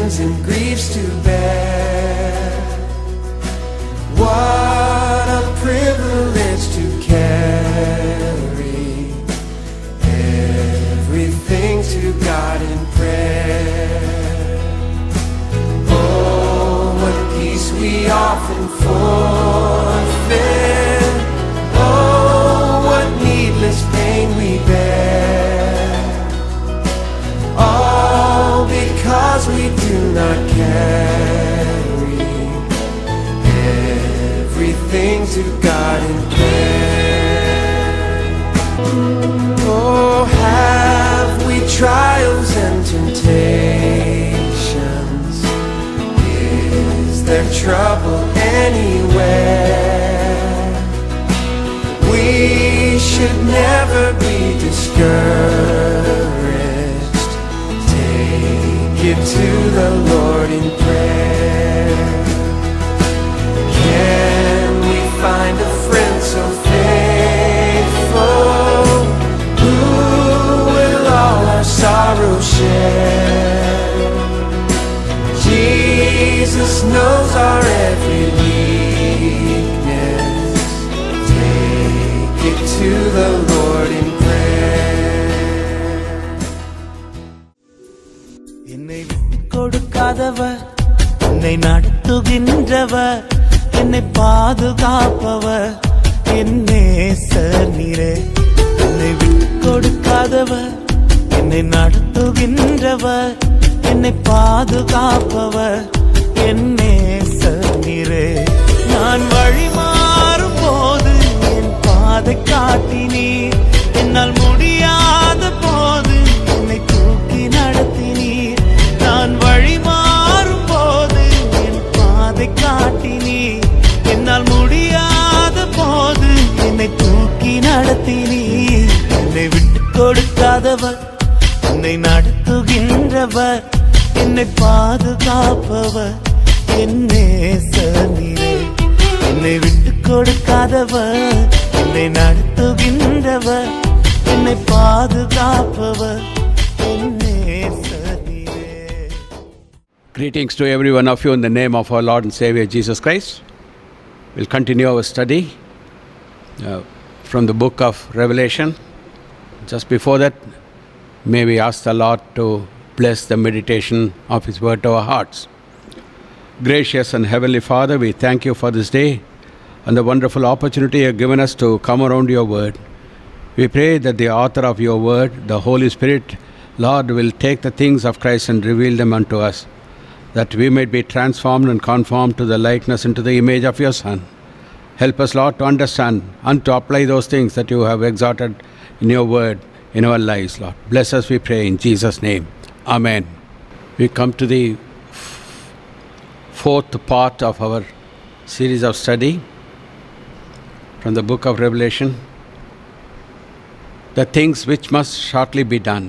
burdens and griefs to bear. What a privilege to carry everything to God in prayer. Oh, what peace we often forfeit. Oh, what needless pain we bear. All because we do not carry everything to God in prayer. Oh, have we trials and temptations? Is there trouble anywhere? We should never be discouraged. Take it to the Lord in prayer. Can we find a friend so faithful, who will all our sorrow share? Jesus knows our every weakness. Take it to the Lord in prayer. என்னை விட்டுக் கொடுக்காதவர், என்னை நடத்துகின்றவர், என்னை பாதுகாப்பவர், என் நேசர் நீரே. என்னை விட்டுக் கொடுக்காதவர், என்னை நடத்துகின்றவர், என்னை பாதுகாப்பவர், என் நேசர் நீரே. நான் வழி மாறும் போது என் பாதை காட்டினீர், என்னால் முடியாத போது என்னை தூக்கி நடத்தினீர். நான் வழி மாறும் போது என் பாதை காட்டினீர், என்னால் முடியாத போது என்னை தூக்கி நடத்தினீர். என்னை விட்டுக் கொடுக்காதவர், என்னை நடத்துகின்றவர், என்னை பாதுகாப்பவர், என் நேசர் நீரே. என்னை விட்டுக் கொடுக்காதவர், என்னை நடத்துகின்றவர், என்னை பாதுகாப்பவர், என் நேசர் நீரே. Greetings to every one of you in the name of our Lord and Savior Jesus Christ. We'll continue our study from the book of Revelation. Just before that, may we ask the Lord to bless the meditation of His word to our hearts. Gracious and Heavenly Father, we thank you for this day and the wonderful opportunity you have given us to come around your word. We pray that the author of your word, the Holy Spirit, Lord, will take the things of Christ and reveal them unto us, that we might be transformed and conformed to the likeness and to the image of your Son. Help us, Lord, to understand and to apply those things that you have exhorted in your word in our lives, Lord. Bless us, we pray, in Jesus' name. Amen. We come to the fourth part of our series of study from the book of Revelation, the things which must shortly be done,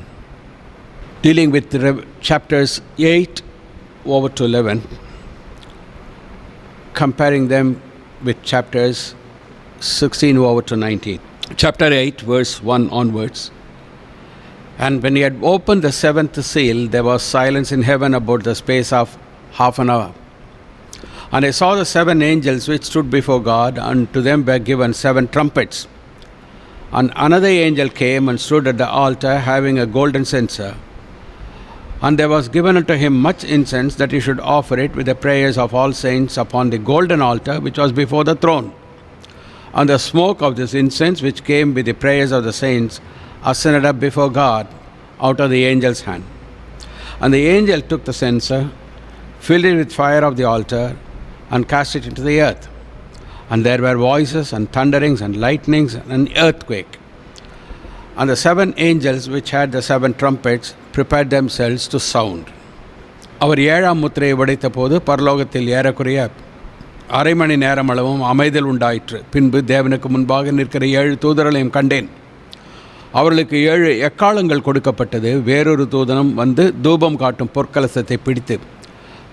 dealing with chapters 8 over to 11, comparing them with chapters 16 over to 19. Chapter 8, verse 1 onwards. And when he had opened the seventh seal, there was silence in heaven about the space of half an hour. And I saw the seven angels which stood before God, and to them were given seven trumpets. And another angel came and stood at the altar, having a golden censer. And there was given unto him much incense, that he should offer it with the prayers of all saints upon the golden altar which was before the throne. And the smoke of this incense, which came with the prayers of the saints, ascended up before God out of the angel's hand. And the angel took the censer, filled it with fire of the altar, and cast it into the earth. And there were voices and thunderings and lightnings and an earthquake. And the seven angels which had the seven trumpets prepared themselves to sound. அவர் ஏழாம் முத்திரையை உடைத்த போது பரலோகத்தில் ஏறக்குறைய அரை மணி நேரம் அளவும் அமைதல் உண்டாயிற்று. பின்பு தேவனுக்கு முன்பாக நிற்கிற 7 தூதர்களையும் கண்டேன். அவர்களுக்கு 7 எக்காளங்கள் கொடுக்கப்பட்டது. வேறொரு தூதனும் வந்து தூபம் காட்டும் பொற்கலசத்தை பிடித்து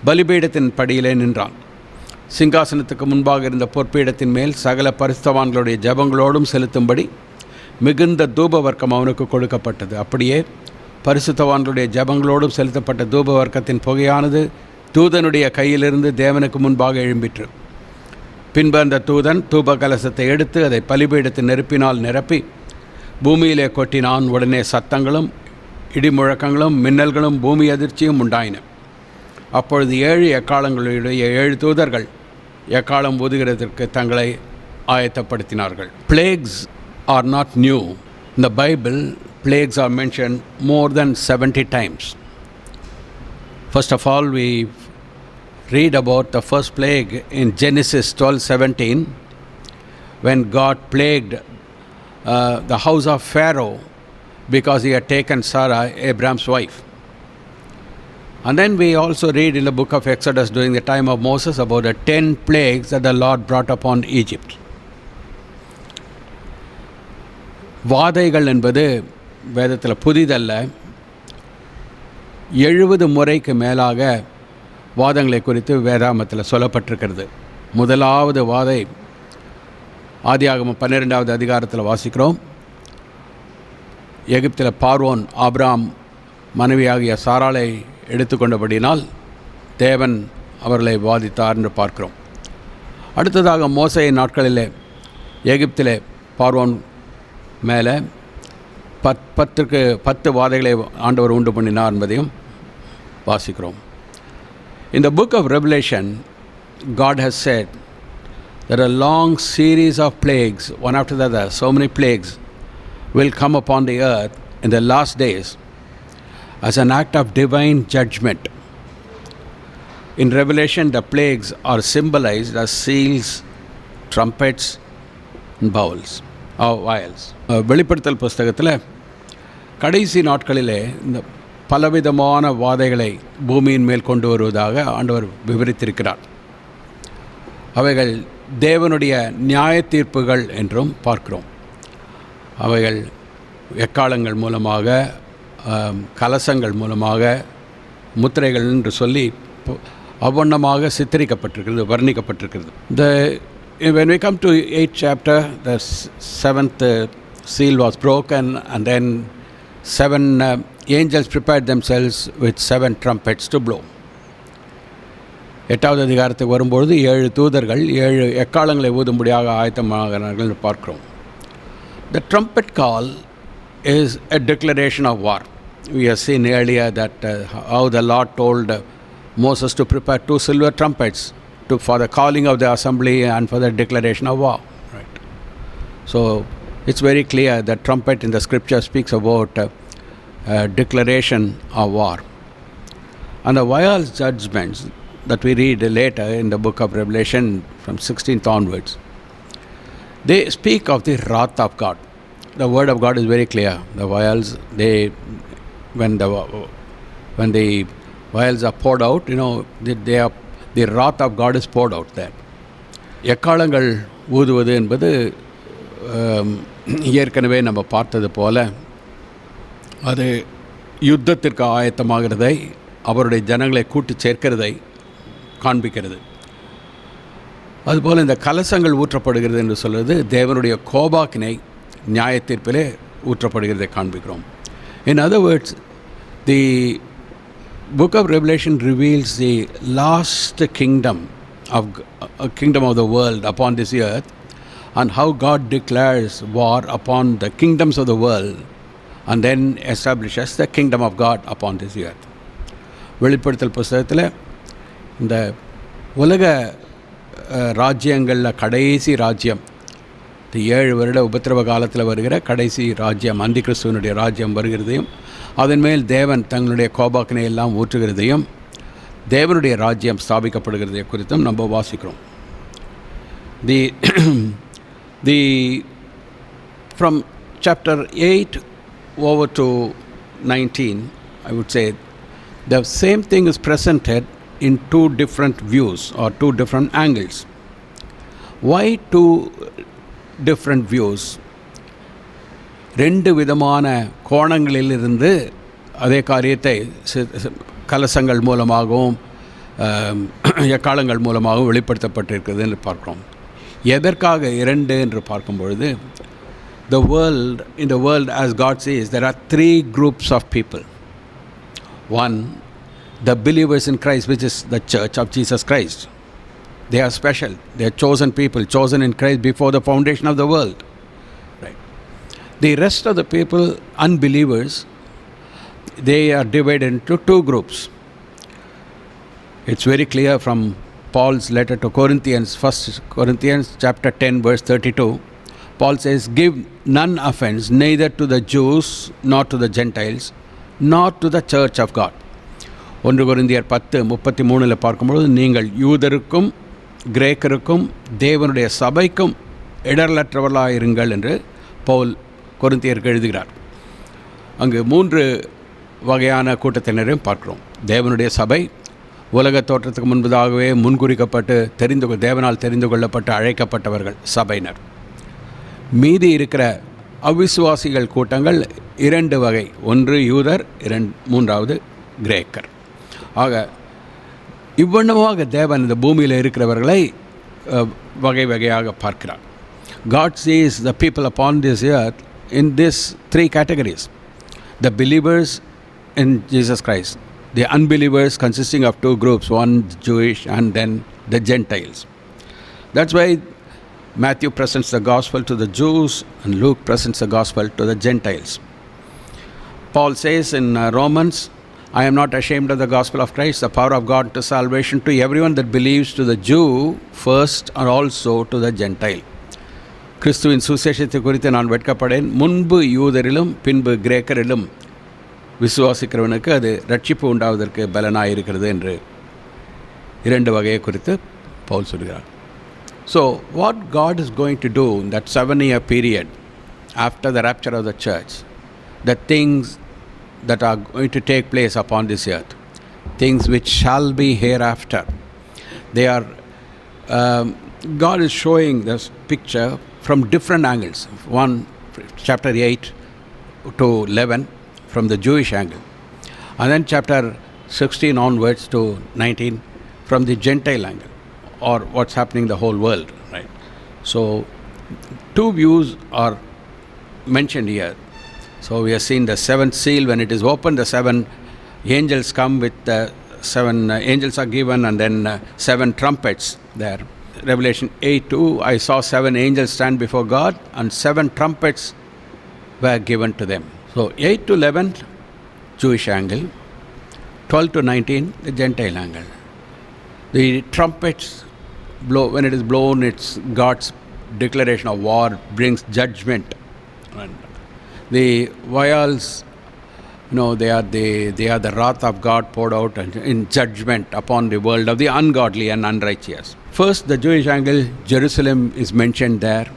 பலிபீடத்தின் படியிலே நின்றான். சிங்காசனத்துக்கு முன்பாக இருந்த பொற்பீடத்தின் மேல் சகல பரிசுத்தவான்களுடைய ஜெபங்களோடும் செலுத்தும்படி மிகுந்த தூப வர்க்கம் அவனுக்கு கொடுக்கப்பட்டது. அப்படியே பரிசுத்தவான்களுடைய ஜெபங்களோடும் செலுத்தப்பட்ட தூப வர்க்கத்தின் புகையானது தூதனுடைய கையிலிருந்து தேவனுக்கு முன்பாக எழும்பிற்று. பின்பு அந்த தூதன் தூப கலசத்தை எடுத்து அதை பலிபீடத்தின் நெருப்பினால் நிரப்பி பூமியிலே கொட்டினான். உடனே சத்தங்களும் இடிமுழக்கங்களும் மின்னல்களும் பூமி அதிர்ச்சியும் உண்டாயின. அப்பொழுது 7 எக்காலங்களுடைய 7 தூதர்கள் எக்காலம் ஊதுகிறதற்கு தங்களை ஆயத்தப்படுத்தினார்கள். Plagues are not new. In the Bible, plagues are mentioned more than 70 times. First of all, we read about the first plague in Genesis 12:17, when God plagued the house of Pharaoh because he had taken Sarah, Abraham's wife. And then we also read in the book of Exodus during the time of Moses about the 10 plagues that the Lord brought upon Egypt. வாதைகள் என்பது வேதத்தில் புதிதல்ல. 70 முறைக்கு மேலாக வாதங்களை குறித்து வேதாகமத்தில் சொல்லப்பட்டிருக்கிறது. முதலாவது வாதை ஆதியாகமம் 12வது அதிகாரத்தில் வாசிக்கிறோம். எகிப்தில் பார்வோன் ஆபிராம் மனைவியாகிய சாராளை எடுத்துக்கொண்டபடினால் தேவன் அவர்களை வாதித்தார் என்று பார்க்கிறோம். அடுத்ததாக மோசேயின் நாட்களிலே எகிப்திலே பார்வோன் மேலே 10 வாதைகளை ஆண்டவர் உண்டு பண்ணினார் என்பதையும் வாசிக்கிறோம். In the book of Revelation, God has said that a long series of plagues, one after the other, so many plagues will come upon the earth in the last days as an act of divine judgment. In Revelation, the plagues are symbolized as seals, trumpets, and bowls. வெளிப்படுத்தல் புஸ்தகத்தில் கடைசி நாட்களிலே இந்த பலவிதமான வாதைகளை பூமியின் மேல் கொண்டு வருவதாக ஆண்டவர் விவரித்திருக்கிறார். அவைகள் தேவனுடைய நியாய தீர்ப்புகள் என்றும் பார்க்கிறோம். அவைகள் எக்காலங்கள் மூலமாக, கலசங்கள் மூலமாக, முத்திரைகள் என்று சொல்லி அவ்வண்ணமாக சித்தரிக்கப்பட்டிருக்கிறது, வர்ணிக்கப்பட்டிருக்கிறது. When we come to 8th chapter, the 7th seal was broken, and then 7 angels prepared themselves with 7 trumpets to blow. 8வது அதிகாரத்துக்கு வரும்பொழுது 7 தூதர்கள் 7 எக்காலங்களை ஊதும்படியாக ஆயத்தமாகிறார்கள் என்று பார்க்கிறோம். The trumpet call is a declaration of war. We have seen earlier that how the Lord told Moses to prepare 2 silver trumpets for the calling of the assembly and for the declaration of war. Right. So it's very clear that trumpet in the scripture speaks about declaration of war. And the vial judgments that we read later in the book of Revelation from 16th onwards, they speak of the wrath of God. The word of God is very clear. The vials, when the vials are poured out, the wrath of God is poured out there. எக்காலங்கள் ஊதுவது என்பது ஏற்கனவே நம்ம பார்த்தது போல அது யுத்தத்திற்கு ஆயத்தமாகிறதை, அவருடைய ஜனங்களை கூட்டி சேர்க்கிறதை காண்பிக்கிறது. அதுபோல் இந்த கலசங்கள் ஊற்றப்படுகிறது என்று சொல்வது தேவனுடைய கோபாக்கினை நியாய தீர்ப்பிலே ஊற்றப்படுகிறதை காண்பிக்கிறோம். In other words, the book of Revelation reveals the last kingdom of the world upon this earth, and how God declares war upon the kingdoms of the world and then establishes the kingdom of God upon this earth. வெளிப்படுத்தல் புஸ்தகத்தில் இந்த உலக ராஜ்யங்களில் கடைசி ராஜ்யம், இந்த 7 வருட உபத்திரவ காலத்தில் வருகிற கடைசி ராஜ்யம், அந்தி கிறிஸ்துவனுடைய ராஜ்யம் வருகிறதையும், அதன் மேல் தேவன் தங்களுடைய கோபாக்கினை எல்லாம் ஊற்றுகிறதையும், தேவனுடைய ராஜ்யம் ஸ்தாபிக்கப்படுகிறதை குறித்தும் நம்ம வாசிக்கிறோம். From chapter 8 over to 19, I would say the same thing is presented in 2 different views or 2 different angles. Why 2 different views? 2 விதமான கோணங்களிலிருந்து அதே காரியத்தை கலசங்கள் மூலமாகவும் எக்காலங்கள் மூலமாகவும் வெளிப்படுத்தப்பட்டிருக்கிறது என்று பார்க்கிறோம். எதற்காக 2 என்று பார்க்கும் பொழுது, in the world as God says, there are 3 groups of people. One, the believers in Christ, which is the church of Jesus Christ. They are special. They are chosen people, chosen in Christ before the foundation of the world. Right. The rest of the people, unbelievers, they are divided into two groups. It's very clear from Paul's letter to Corinthians, 1 Corinthians chapter 10, verse 32. Paul says, give none offense, neither to the Jews, nor to the Gentiles, nor to the church of God. 1 கொரிந்தியர் 10:33 பார்க்கும்பொழுது, நீங்கள் யூதருக்கும் கிரேக்கருக்கும் தேவனுடைய சபைக்கும் இடரலற்றவர்களாயிருங்கள் என்று பவுல் கொரிந்தியருக்கு எழுதுகிறார். அங்கு 3 வகையான கூட்டத்தினரையும் பார்க்கிறோம். தேவனுடைய சபை, உலக தோற்றத்துக்கு முன்பதாகவே முன்குறிக்கப்பட்டு தேவனால் தெரிந்து கொள்ளப்பட்டு அழைக்கப்பட்டவர்கள் சபையினர். மீதி இருக்கிற அவிசுவாசிகள் கூட்டங்கள் 2 வகை. ஒன்று யூதர், மூன்றாவது கிரேக்கர். ஆக இவ்வண்ணமாக தேவன் இந்த பூமியில் இருக்கிறவர்களை வகை வகையாக பார்க்கிறார். God sees the people upon this earth in these 3 categories. The believers in Jesus Christ, the unbelievers consisting of 2 groups, one Jewish and then the Gentiles. That's why Matthew presents the gospel to the Jews and Luke presents the gospel to the Gentiles. Paul says in Romans, I am not ashamed of the gospel of Christ, the power of God to salvation to everyone that believes, to the Jew first and also to the Gentile. கிறிஸ்துவின் சுசேஷத்தை குறித்து நான் வெட்கப்படேன், முன்பு யூதரிலும் பின்பு கிரேக்கரிலும் விசுவாசிக்கிறவனுக்கு அது ரட்சிப்பு உண்டாவதற்கு பலனாயிருக்கிறது என்று 2 வகையை குறித்து பவுல் சொல்கிறார். So what God is going to do in that 7-year period after the rapture of the church, the things that are going to take place upon this earth, things which shall be hereafter, they are God is showing this picture from different angles. One, chapter 8 to 11 from the Jewish angle, and then chapter 16 onwards to 19 from the Gentile angle, or what's happening in the whole world, right? So 2 views are mentioned here. So we have seen the 7th seal. When it is opened, the 7 angels come with the 7 angels are given, and then 7 trumpets there. Revelation 8:2, I saw 7 angels stand before God, and 7 trumpets were given to them. So 8 to 11, Jewish angle. 12 to 19, the Gentile angle. The trumpets blow. When it is blown, it's God's declaration of war, brings judgment. And the vials, they are the wrath of God poured out in judgment upon the world of the ungodly and unrighteous. First, the Jewish angle, Jerusalem is mentioned there,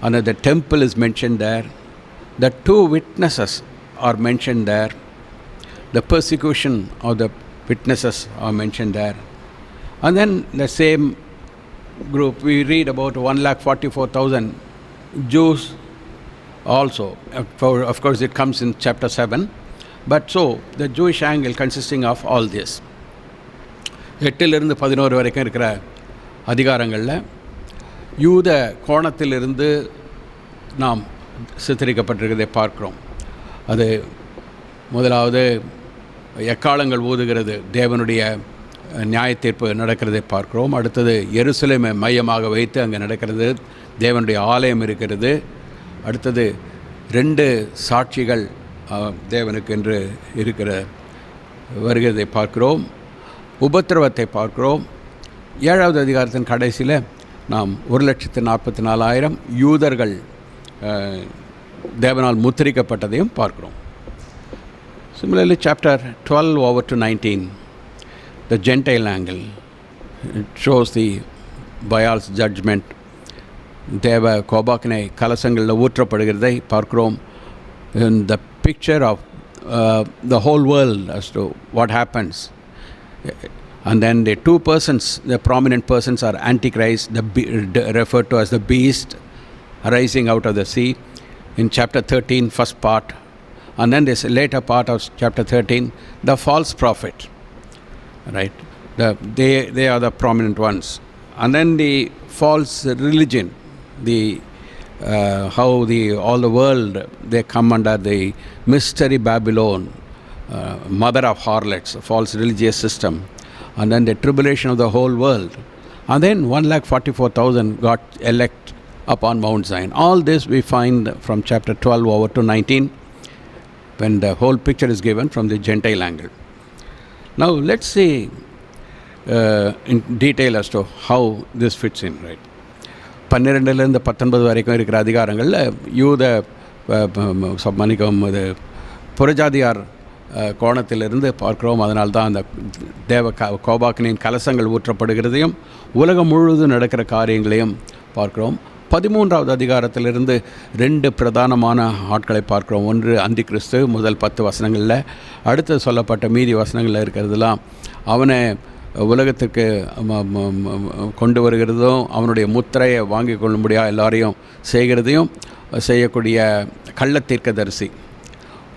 and the temple is mentioned there. The 2 witnesses are mentioned there. The persecution of the witnesses are mentioned there. And then the same group, we read about 144,000 Jews also. Of course, it comes in chapter 7. But so, the Jewish angle consisting of all this. 8 to 11 வரைக்கும் இருக்கிற அதிகாரங்களில் யூத கோணத்திலிருந்து நாம் சித்தரிக்கப்பட்டிருக்கிறதை பார்க்கிறோம். அது முதலாவது எக்காலங்கள் ஊதுகிறது, தேவனுடைய நியாய தீர்ப்பு நடக்கிறதை பார்க்கிறோம். அடுத்தது எருசலேமை மையமாக வைத்து அங்கே நடக்கிறது, தேவனுடைய ஆலயம் இருக்கிறது. அடுத்தது 2 சாட்சிகள் தேவனுக்கு என்று இருக்கிற வருகிறதை பார்க்கிறோம். உபத்திரவத்தை பார்க்கிறோம். 7வது அதிகாரத்தின் கடைசியில் நாம் 1,44,000 யூதர்கள் தேவனால் முத்திரிக்கப்பட்டதையும் பார்க்கிறோம். Similarly, chapter 12 over to 19, the Gentile angle, it shows the Baal's judgment. தேவ கோபாக்கினை கலசங்களில் ஊற்றப்படுகிறதை பார்க்கிறோம். In the picture of the whole world as to what happens. And then the 2 persons, the prominent persons are Antichrist, referred to as the beast rising out of the sea in chapter 13, first part. And then this later part of chapter 13, the false prophet, right? They are the prominent ones. And then the false religion, how all the world, they come under the mystery Babylon, mother of harlots, a false religious system, and then the tribulation of the whole world. And then 144,000 got elect upon Mount Zion. All this we find from chapter 12 over to 19, when the whole picture is given from the Gentile angle. Now let's see in detail as to how this fits in, right? 12லேருந்து 19 வரைக்கும் இருக்கிற அதிகாரங்களில் யூத மன்னிக்கவும் அது புறஜாதியார் கோணத்திலிருந்து பார்க்கிறோம். அதனால்தான் அந்த தேவ கோபாக்கினின் கலசங்கள் ஊற்றப்படுகிறதையும் உலகம் முழுவதும் நடக்கிற காரியங்களையும் பார்க்கிறோம். 13வது அதிகாரத்திலிருந்து 2 பிரதானமான ஆட்களை பார்க்கிறோம். ஒன்று அந்தி கிறிஸ்து, முதல் 10 வசனங்களில். அடுத்து சொல்லப்பட்ட மீதி வசனங்களில் இருக்கிறதுலாம் அவனை உலகத்துக்கு கொண்டு வருகிறதும் அவனுடைய முத்திரையை வாங்கி கொள்ளும்படியாக எல்லாரையும் செய்கிறதையும் செய்யக்கூடிய கள்ளத்தீர்க்கதரிசி.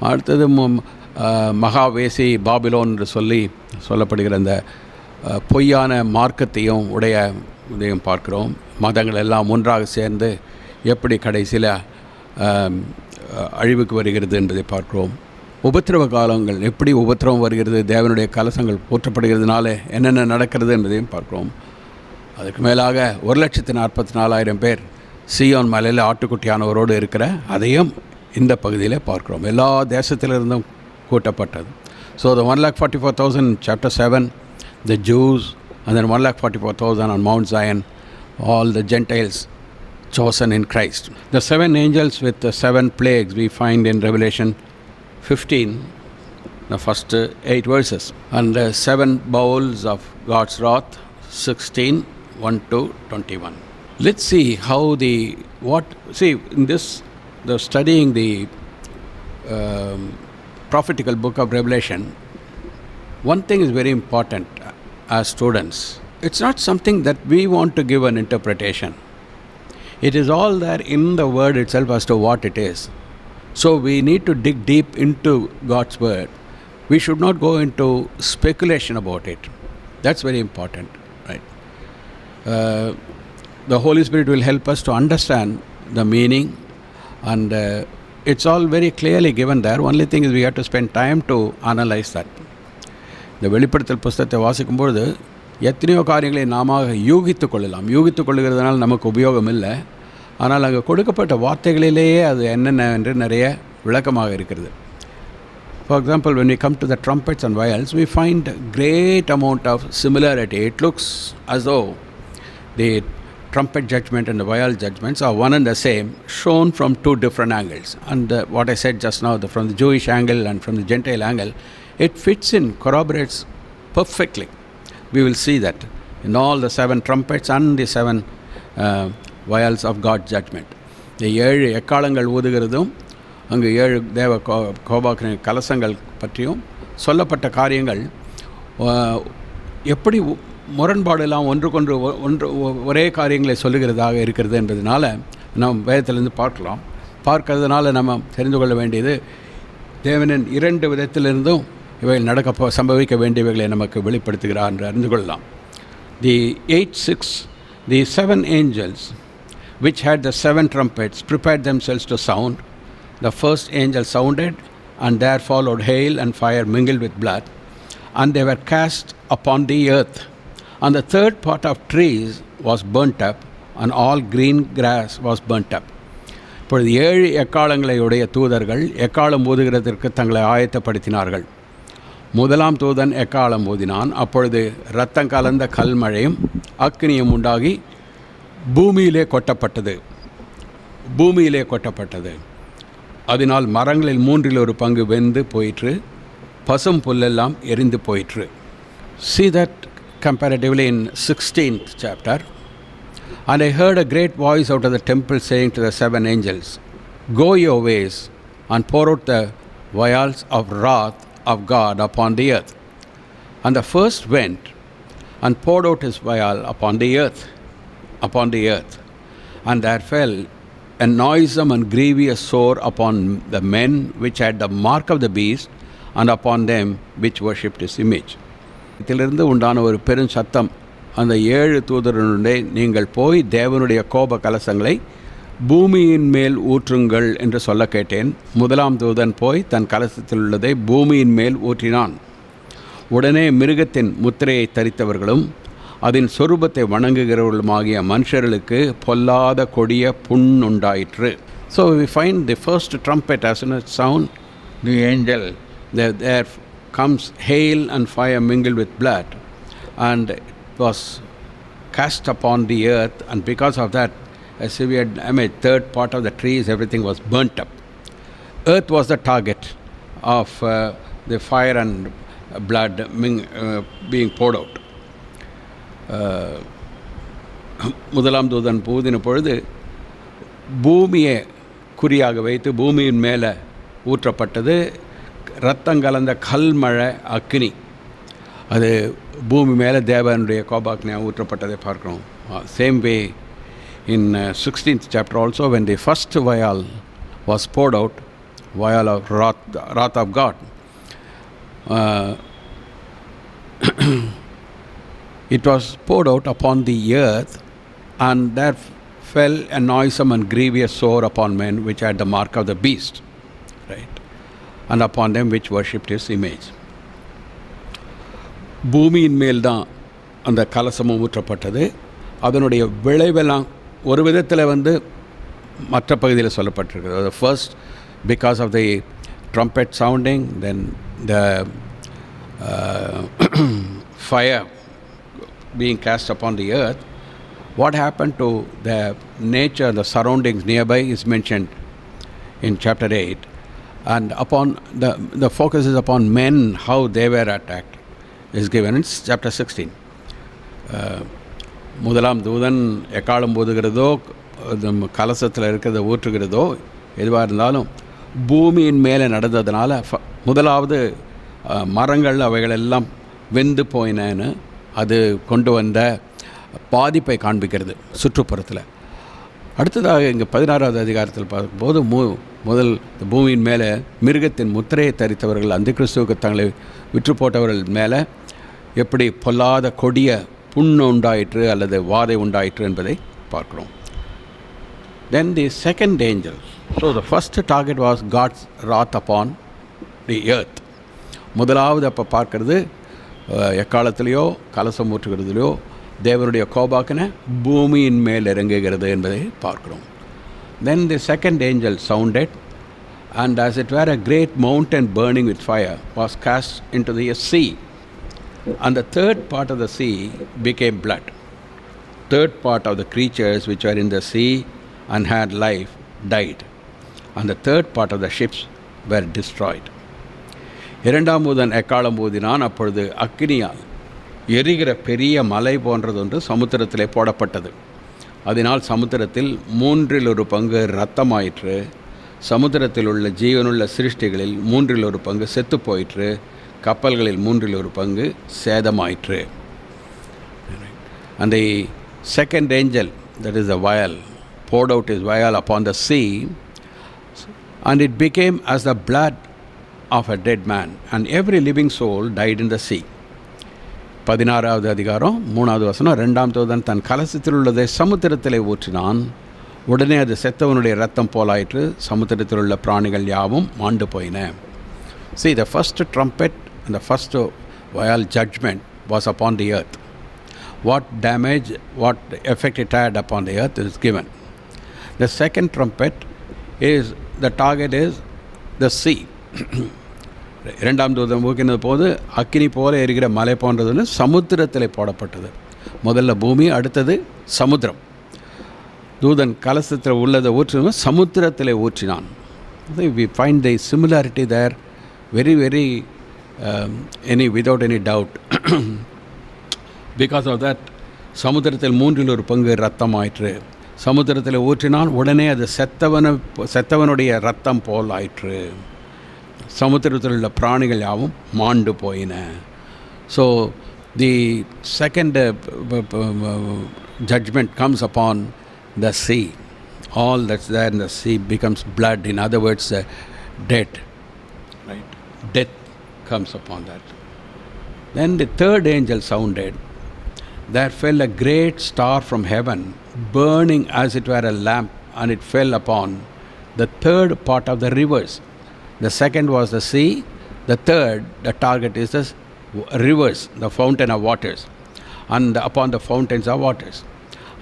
அடுத்தது மகாவேசி பாபிலோன் என்று சொல்லப்படுகிற அந்த பொய்யான மார்க்கத்தையும் இதையும் பார்க்கிறோம். மதங்கள் எல்லாம் ஒன்றாக சேர்ந்து எப்படி கடைசியில் அழிவுக்கு வருகிறது என்பதை பார்க்கிறோம். உபத்திரவ காலங்கள் எப்படி உபத்திரவம் வருகிறது, தேவனுடைய கலசங்கள் போற்றப்படுகிறதுனால என்னென்ன நடக்கிறது என்பதையும் பார்க்கிறோம். அதுக்கு மேலாக 1,44,000 பேர் சீயோன் மலையில் ஆட்டுக்குட்டியானவரோடு இருக்கிற அதையும் இந்த பகுதியில் பார்க்கிறோம். எல்லா தேசத்திலிருந்தும் கூட்டப்பட்டது. So the 144,000 in chapter 7, the Jews, and then 144,000 on Mount Zion, all the Gentiles chosen in Christ. The 7 angels with the 7 plagues we find in Revelation 15, the first 8 verses, and the 7 bowls of God's wrath, 16, 1 to 21. Let's see how in this, the studying the prophetical book of Revelation, one thing is very important as students. It's not something that we want to give an interpretation. It is all there in the word itself as to what it is. So we need to dig deep into God's word. We should not go into speculation about it. That's very important, right? The Holy Spirit will help us to understand the meaning, and it's all very clearly given there. Only thing is we have to spend time to analyze that. இந்த வெளிப்படுத்தல் புஸ்தகத்தை வாசிக்கும்பொழுது எத்தனையோ காரியங்களை நாம யூகித்து கொள்ளலாம். யூகித்து கொள்ளுகிறதுனால நமக்கு உபயோகம் இல்லை. ஆனால் அங்கே கொடுக்கப்பட்ட வார்த்தைகளிலேயே அது என்னென்ன என்று நிறைய விளக்கமாக இருக்கிறது. For example, when we come to the trumpets and vials, we find great amount of similarity. It looks as though the trumpet judgment and the vial judgments are one and the same, shown from 2 different angles. And what I said just now, from the Jewish angle and from the Gentile angle, it fits in, corroborates perfectly. We will see that in all the 7 trumpets and the 7 vials of God's judgment. The 7 எக்காலங்கள் ஊதுகிறதும் அங்கு 7 தேவ கோபாக்கின கலசங்கள் பற்றியும் சொல்லப்பட்ட காரியங்கள் எப்படி முரண்பாடெல்லாம் ஒன்றுக்கொன்று ஒரே காரியங்களை சொல்லுகிறதாக இருக்கிறது என்பதனால நாம் வேதத்திலிருந்து பார்க்கிறதுனால நம்ம தெரிந்து கொள்ள வேண்டியது தேவனின் 2 விதத்திலிருந்தும் இவைகள் சம்பவிக்க வேண்டியவைகளை நமக்கு வெளிப்படுத்துகிறார் என்று அறிந்து கொள்ளலாம். The 7 angels which had the 7 trumpets prepared themselves to sound. The first angel sounded, and there followed hail and fire mingled with blood, and they were cast upon the earth. And the third part of trees was burnt up, and all green grass was burnt up. இப்பொழுது 7 எக்காலங்களை உடைய தூதர்கள் எக்காலம் ஊதுகிறதற்கு தங்களை ஆயத்தப்படுத்தினார்கள். முதலாம் தூதன் எக்காலம் ஊதினான். அப்பொழுது இரத்தம் கலந்த கல்மழையும் அக்கினியும் உண்டாகி பூமியிலே கொட்டப்பட்டது. அதனால் மரங்களில் 1/3 பங்கு வெந்து போயிற்று, பசும் புல்லெல்லாம் எரிந்து போயிற்று. See that comparatively in 16th chapter. And I heard a great voice out of the temple saying to the 7 angels, Go your ways and pour out the vials of wrath of God upon the earth. And the first went and poured out his vial upon the earth. And there fell a noisome and grievous sore upon the men which had the mark of the beast, and upon them which worshipped his image. இதிலிருந்து உண்டான ஒரு பெரும் சத்தம், அந்த 7 தூதர்களுடைய நீங்கள் போய் தேவனுடைய கோப கலசங்களை பூமியின் மேல் ஊற்றுங்கள் என்று சொல்ல கேட்டேன். முதலாம் தூதன் போய் தன் கலசத்தில் உள்ளதை பூமியின் மேல் ஊற்றினான். உடனே மிருகத்தின் முத்திரையை தரித்தவர்களும் அதன் சொரூபத்தை வணங்குகிறவர்களுமாகிய மனுஷர்களுக்கு பொல்லாத கொடிய புண்ணுண்டாயிற்று. So we find the first trumpet as soon as it sound, the angel, there comes hail and fire mingled with blood, and it was cast upon the earth, and because of that a severe damage, third part of the trees, everything was burnt up. Earth was the target of the fire and blood being poured out. முதலாம் தூதன் ஊதின பொழுது பூமியை குறியாக வைத்து பூமியின் மேலே ஊற்றப்பட்டது இரத்தம் கலந்த கல்மழை அக்னி. அது பூமி மேலே தேவனுடைய கோபாக்னியாக ஊற்றப்பட்டதை பார்க்கிறோம். Same way in 16th chapter also, when the first vial was poured out, vial of wrath of God, it was poured out upon the earth, and there fell a noisome and grievous sore upon men which had the mark of the beast, right, and upon them which worshipped his image. பூமியின் மேல் தான் அந்த கலசமும் ஊற்றப்பட்டது. அதனுடைய விளைவெல்லாம் ஒரு விதத்தில் மற்ற பகுதியில் சொல்லப்பட்டிருக்கிறது. First because of the trumpet sounding, then the fire being cast upon the earth. What happened to the nature, the surroundings nearby is mentioned in chapter 8, and upon the focus is upon men, how they were attacked is given in chapter 16. முதலாம் தூதன் எக்காலம் போதுகிறதோ கலசத்தில் இருக்கிறத ஊற்றுகிறதோ எதுவாக இருந்தாலும் பூமியின் மேலே நடந்ததுனால முதலாவது மரங்கள் அவைகளெல்லாம் வெந்து போயினேன்னு அது கொண்டு வந்த பாதிப்பை காண்பிக்கிறது சுற்றுப்புறத்தில். அடுத்ததாக இங்கே 16வது அதிகாரத்தில் பார்க்கும்போது முதல் பூமியின் மேலே மிருகத்தின் முத்திரையை தரித்தவர்கள் அந்த கிறிஸ்துவுக்கு தங்களை விற்று போட்டவர்கள் மேலே எப்படி பொல்லாத கொடிய புண்ணு உண்டாயிற்று அல்லது வாதை உண்டாயிற்று என்பதை பார்க்கிறோம். Then the second angel. So the first target was God's wrath upon the earth. முதலாவது அப்போ பார்க்கறது எக்காலத்திலேயோ கலசம் ஊற்றுகிறதுலையோ தேவனுடைய கோபாக்கின பூமியின் மேல் இறங்குகிறது என்பதை பார்க்கிறோம். Then the second angel sounded, and as it were a great mountain burning with fire was cast into the sea. And the third part of the sea became blood. Third part of the creatures which were in the sea and had life died. And the third part of the ships were destroyed. இரண்டாம் தூதன் எக்காலம் ஊதினான். அப்பொழுது அக்கினியால் எரிகிற பெரிய மலை போன்றதொன்று சமுத்திரத்திலே போடப்பட்டது. அதனால் சமுத்திரத்தில் 1/3 இரத்தமாயிற்று. சமுத்திரத்தில் உள்ள ஜீவனுள்ள சிருஷ்டிகளில் 1/3 செத்து போயிற்று. கப்பல்களில் 1/3 சேதமாயிற்று. And the second angel, that is the vial, poured out his vial upon the sea, and it became as the blood of a dead man, and every living soul died in the sea. 16வது அதிகாரம் 3வது வசனம். இரண்டாம் தூதன் தன் கலசத்தில் உள்ளதை சமுத்திரத்திலே ஊற்றினான். உடனே அது செத்தவனுடைய இரத்தம் போலாயிற்று. சமுத்திரத்தில் உள்ள பிராணிகள் யாவும் மாண்டு போயின. See, the first trumpet and the first vial judgment was upon the earth. What damage, what effect it had upon the earth is given. The second trumpet is, the target is the sea. இரண்டாம் தூதன் ஊக்கினது போது அக்கினி போல எரிகிற மலை போன்றதுன்னு சமுத்திரத்தில் போடப்பட்டது. முதல்ல பூமி, அடுத்தது சமுத்திரம். தூதன் கலசத்தில் உள்ளதை ஊற்றினது சமுத்திரத்தில் ஊற்றினான். We find the similarity there very without any doubt. Because of that, சமுத்திரத்தில் 1/3 இரத்தமாயிற்று. சமுத்திரத்தில் ஊற்றினால் உடனே அது செத்தவனுடைய இரத்தம் போல் ஆயிற்று. சமுத்திரத்தில் உள்ள பிராணிகள் யாவும் மாண்டு போயின. So the second judgment comes upon the sea. All that's there in the sea becomes blood. In other words, dead. Right? Death comes upon that. Then the third angel sounded. There fell a great star from heaven, burning as it were a lamp and it fell upon the third part of the rivers. The second was the sea. The third, the target is the rivers, the fountain of waters, and upon the fountains of waters.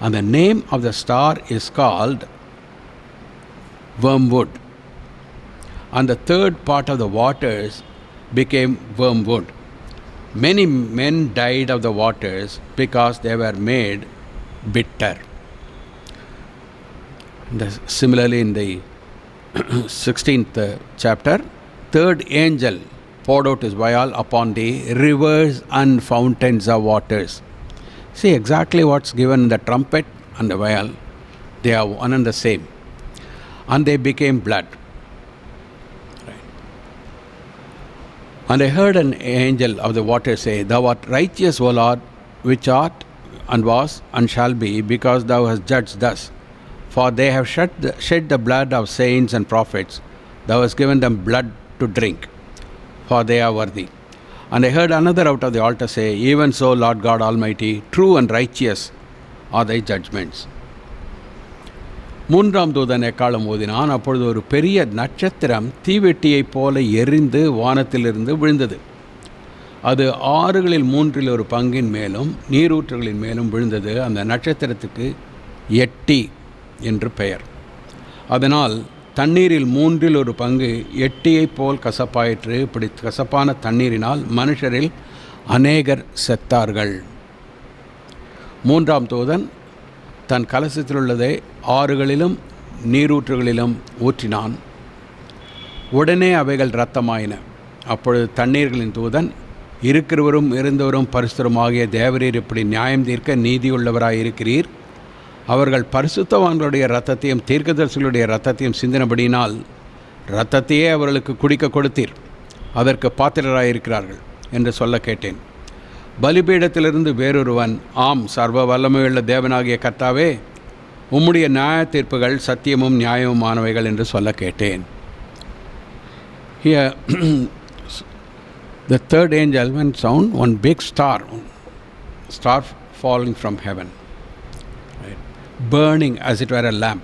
And the name of the star is called wormwood. And the third part of the waters became wormwood. Many men died of the waters because they were made bitter. Similarly, in the 16th chapter, third angel poured out his vial upon the rivers and fountains of waters. See exactly what's given in the trumpet and the vial. They are one and the same. And they became blood. Right. And I heard an angel of the water say, Thou art righteous, O Lord, which art and was and shall be, because thou hast judged thus. For they have shed the blood of saints and prophets. Thou hast given them blood to drink, for they are worthy. And I heard another out of the altar say, Even so, Lord God Almighty, true and righteous are thy judgments. மூன்றாம் தூதன் எக்காலம் ஓதினான். அப்பொழுது ஒரு பெரிய நட்சத்திரம் தீவெட்டியைப் போல எரிந்து வானத்திலிருந்து விழுந்தது. அது ஆறுகளில் மூன்றில் ஒரு பங்கின் மேலும் நீரூற்றுகளின் மேலும் விழுந்தது. அந்த நட்சத்திரத்துக்கு எட்டி என்று பெயர். அதனால் தண்ணீரில் மூன்றில் ஒரு பங்கு எட்டியைப் போல் கசப்பாயிற்று. இப்படி கசப்பான தண்ணீரினால் மனுஷரில் அநேகர் செத்தார்கள். மூன்றாம் தூதன் தன் கலசத்தில் உள்ளதை ஆறுகளிலும் நீரூற்றுகளிலும் ஊற்றினான். உடனே அவைகள் இரத்தமாயின. அப்பொழுது தண்ணீர்களின் தூதன், இருக்கிறவரும் இருந்தவரும் பரிசுத்தருமாகிய தேவரீர் இப்படி நியாயம் தீர்க்க நீதியுள்ளவராயிருக்கிறீர். அவர்கள் பரிசுத்தவான்களுடைய இரத்தத்தையும் தீர்க்கதரிசிகளுடைய இரத்தத்தையும் சிந்தினபடியினால் இரத்தத்தையே அவர்களுக்கு குடிக்க கொடுத்தீர். அதற்கு பாத்திரராயிருக்கிறார்கள் என்று சொல்ல கேட்டேன். பலிபீடத்திலிருந்து வேறொருவன், ஆம், சர்வ வல்லமையுள்ள தேவனாகிய கர்த்தாவே, உம்முடைய நியாய தீர்ப்புகள் சத்தியமும் நியாயமுமானவைகள் என்று சொல்ல கேட்டேன். Here the third angel went down, one big star falling from heaven, right? Burning as it were a lamp.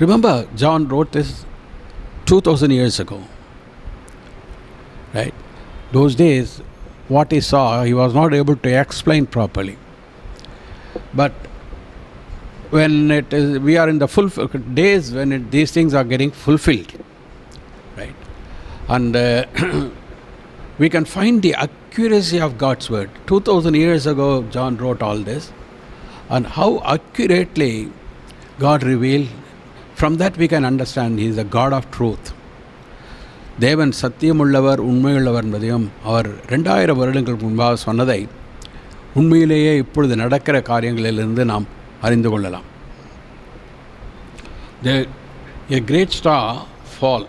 Remember, John wrote this 2000 years ago, right? Those days, what he saw, he was not able to explain properly. But when we are in the days when these things are getting fulfilled, right? And we can find the accuracy of God's word. 2000 years ago, John wrote all this, and how accurately God revealed. From that we can understand He is a God of truth. தேவன் சத்தியமுள்ளவர், உண்மையுள்ளவர் என்பதையும் அவர் 2000 வருடங்களுக்கு முன்பாக சொன்னதை உண்மையிலேயே இப்பொழுது நடக்கிற காரியங்களிலிருந்து நாம் அறிந்து கொள்ளலாம். A great star fall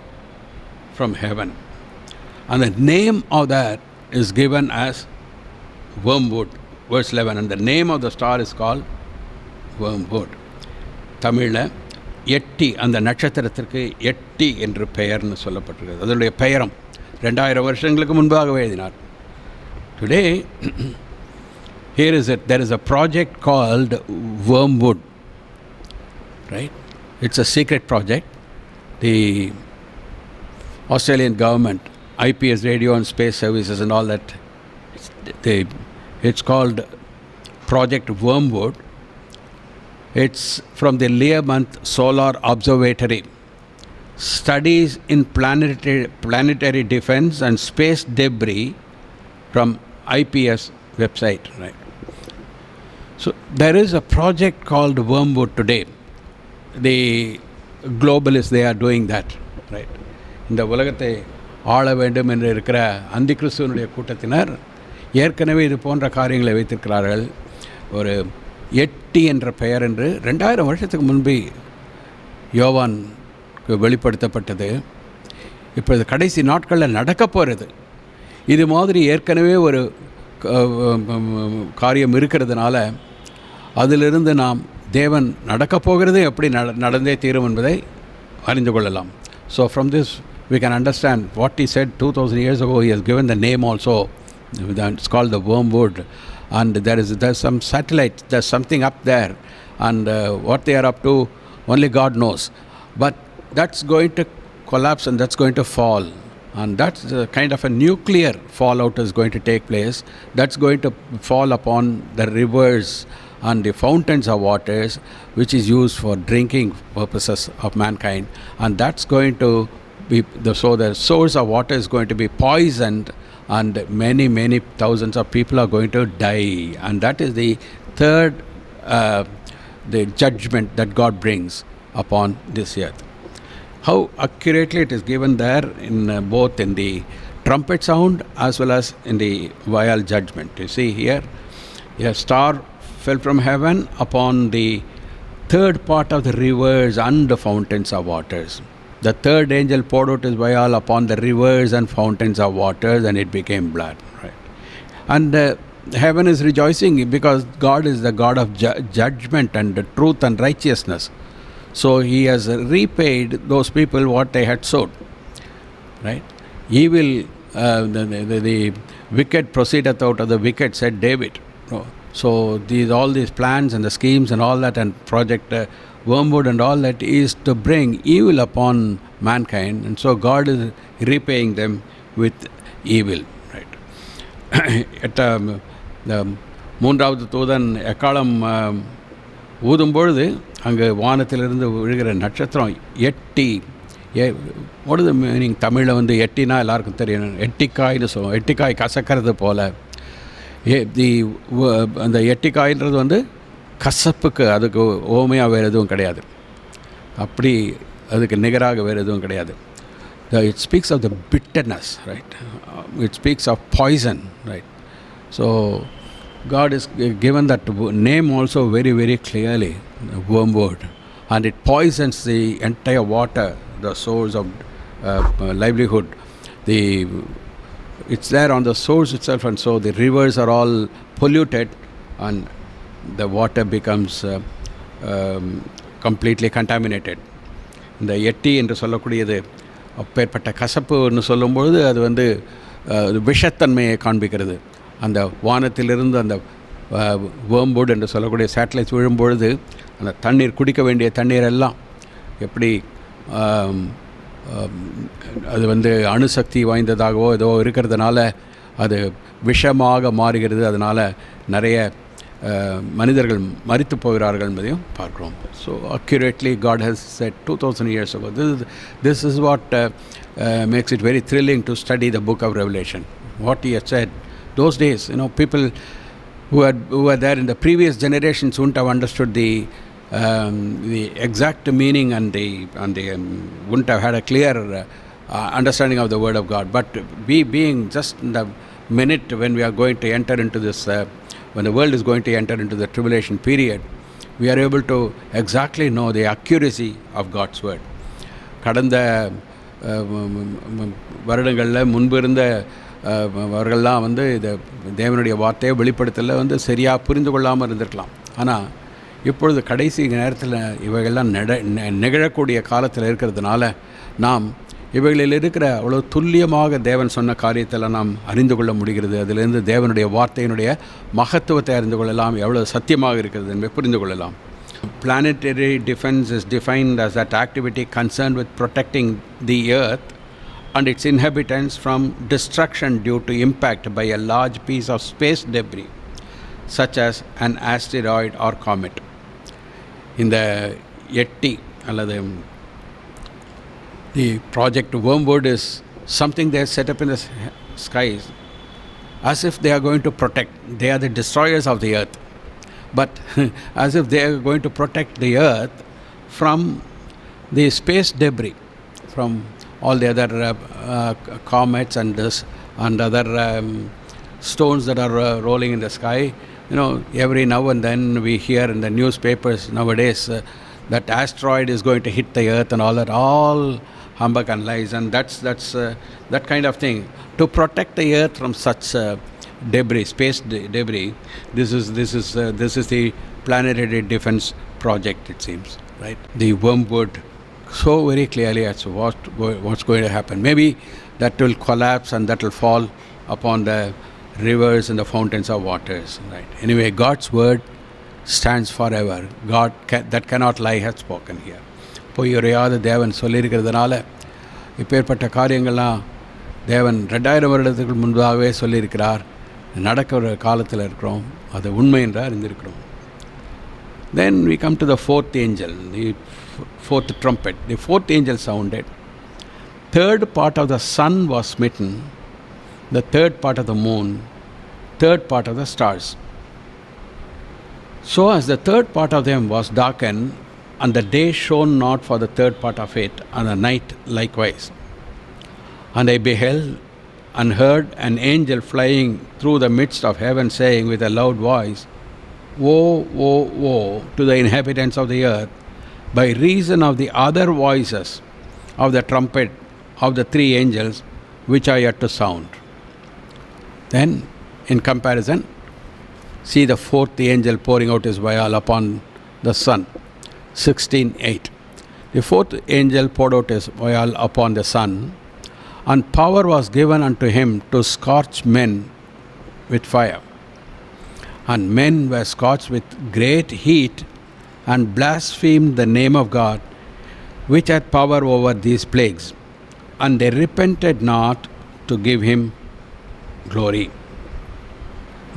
from heaven, and the name of that is given as wormwood. Verse 11, and the name of the star is called wormwood. தமிழில் எட்டி, அந்த நட்சத்திரத்திற்கு எட்டி என்று பெயர்னு சொல்லப்பட்டிருக்கிறது. அதனுடைய பெயரம் 2000 வருஷங்களுக்கு முன்பாகவே எழுதினார். Today there is a project called wormwood, right? It's a secret project. The Australian government, IPS Radio and Space Services and all that, it's called Project Wormwood. It's from the Learmonth Solar Observatory. Studies in planetary defense and space debris from IPS website, right? So there is a project called Wormwood today. The globalists, they are doing that, right? இந்த உலகத்தை ஆள வேண்டும் என்று இருக்கிற அந்தி கிறிஸ்துவனுடைய கூட்டத்தினர் ஏற்கனவே இது போன்ற காரியங்களை வைத்திருக்கிறார்கள். ஒரு எட்டி என்ற பெயர் என்று 2000 வருஷத்துக்கு முன்பு யோவானுக்கு வெளிப்படுத்தப்பட்டது. இப்பொழுது கடைசி நாட்களில் நடக்க போகிறது. இது மாதிரி ஏற்கனவே ஒரு காரியம் இருக்கிறதுனால அதிலிருந்து நாம் தேவன் நடக்கப் போகிறது எப்படி நடந்தே தீரும் என்பதை அறிந்து கொள்ளலாம். So from this we can understand what he said 2000 years ago. He has given the name also. It's called the wormwood. and there's some satellite, there's something up there, and what they are up to, only God knows. But that's going to collapse and that's going to fall. And that's kind of a nuclear fallout is going to take place. That's going to fall upon the rivers and the fountains of waters, which is used for drinking purposes of mankind. And that's going to be, so the source of water is going to be poisoned, and many, many thousands of people are going to die. And that is the third, the judgment that God brings upon this earth. How accurately it is given there in both in the trumpet sound as well as in the vial judgment. You see here, a star fell from heaven upon the third part of the rivers and the fountains of waters. The third angel poured out his vial upon the rivers and fountains of waters, and it became blood. Right? And heaven is rejoicing because God is the God of judgment and truth and righteousness. So he has repaid those people what they had sowed. Right? Evil, the wicked proceedeth out of the wicked, said David. So all these plans and the schemes and all that, and Project Wormwood and all that, is to bring evil upon mankind, and so God is repaying them with evil. Right? The மூன்றாவது தூதன் எக்காலம் ஊதும் பொழுது அங்கு வானத்திலிருந்து விழுகிற நட்சத்திரம் எட்டி, what is the meaning? தமிழில் வந்து எட்டினா எல்லாருக்கும் தெரியும், எட்டிக்காய்னு சொல்லுவோம். எட்டிக்காய் கசக்கிறது போல் அந்த எட்டிக்காய்ன்றது வந்து கசப்புக்கு அதுக்கு ஓமையாக வேறு எதுவும் கிடையாது, அப்படி அதுக்கு நிகராக வேறு எதுவும் கிடையாது. It speaks of the bitterness, right? It speaks of poison, right? So God is given that name also very, very clearly, wormwood, and it poisons the entire water, the source of livelihood. It's there on the source itself, and so the rivers are all polluted, and the water becomes completely contaminated. இந்த எட்டி என்று சொல்லக்கூடியது அப்பேற்பட்ட கசப்புன்னு சொல்லும்பொழுது அது வந்து விஷத்தன்மையை காண்பிக்கிறது. அந்த வானத்திலிருந்து அந்த வேர்ம்வுட் என்று சொல்லக்கூடிய சேட்டலைட்ஸ் விழும்பொழுது அந்த தண்ணீர், குடிக்க வேண்டிய தண்ணீர் எல்லாம் எப்படி அது வந்து அணுசக்தி வாய்ந்ததாகவோ ஏதோ இருக்கிறதுனால அது விஷமாக மாறுகிறது. அதனால் நிறைய மனிதர்கள் மரித்து போகிறார்கள் என்பதையும் பார்க்கிறோம். So accurately God has said 2000 years ago. This is what makes it very thrilling to study the book of Revelation. What he has said those days, people who were there in the previous generations wouldn't have understood the exact meaning and wouldn't have had a clear understanding of the word of God. But we, being just in the minute when we are going to enter into this when the world is going to enter into the tribulation period, we are able to exactly know the accuracy of God's word. கடந்த வருடங்களில் முன்பு இருந்த அவர்கள்லாம் வந்து இந்த தேவனுடைய வார்த்தையை வெளிப்படுத்தல வந்து சரியாக புரிந்து கொள்ளாமல் இருந்திருக்கலாம். ஆனால் இப்பொழுது கடைசி நேரத்தில் இவைகள்லாம் நிகழக்கூடிய காலத்தில் இருக்கிறதுனால நாம் இவைகளில் இருக்கிற அவ்வளோ துல்லியமாக தேவன் சொன்ன காரியத்தில் நாம் அறிந்து கொள்ள முடிகிறது. அதிலிருந்து தேவனுடைய வார்த்தையினுடைய மகத்துவத்தை அறிந்து கொள்ளலாம், எவ்வளோ சத்தியமாக இருக்கிறது என்பதை புரிந்து கொள்ளலாம். Planetary defense is defined as that activity concerned with protecting the earth and its inhabitants from destruction due to impact by a large piece of space debris such as an asteroid or comet. இந்த எட்டி அல்லது the project Wormwood is something they have set up in the skies as if they are going to protect. They are the destroyers of the earth, but as if they are going to protect the earth from the space debris, from all the other comets and other stones that are rolling in the sky. Every now and then we hear in the newspapers nowadays that asteroid is going to hit the earth and all that, all humbug and lies, and that's that kind of thing. To protect the earth from such debris, space debris, this is the planetary defense project, it seems, right? The wormwood so very clearly as to what's going to happen. Maybe that will collapse and that will fall upon the rivers and the fountains of waters. Right? Anyway, God's word stands forever. That cannot lie has spoken here. பொய்யுரையாத தேவன் சொல்லியிருக்கிறதுனால இப்பேற்பட்ட காரியங்கள்லாம் தேவன் 2000 வருடத்துக்கு முன்பாகவே சொல்லியிருக்கிறார். நடக்கிற காலத்தில் இருக்கிறோம். அது உண்மை என்று அறிந்திருக்கிறோம். Then we come to the fourth angel, the fourth trumpet. The fourth angel sounded. Third part of the sun was smitten, the third part of the moon, third part of the stars. So as the third part of them was darkened, and the day shone not for the third part of it, and the night likewise. And I beheld and heard an angel flying through the midst of heaven, saying with a loud voice, Woe, woe, woe to the inhabitants of the earth, by reason of the other voices of the trumpet of the three angels which are yet to sound. Then, in comparison, see the fourth angel pouring out his vial upon the sun. 16:8. The fourth angel poured out his vial upon the sun, and power was given unto him to scorch men with fire. And men were scorched with great heat, and blasphemed the name of God, which had power over these plagues. And they repented not to give him glory.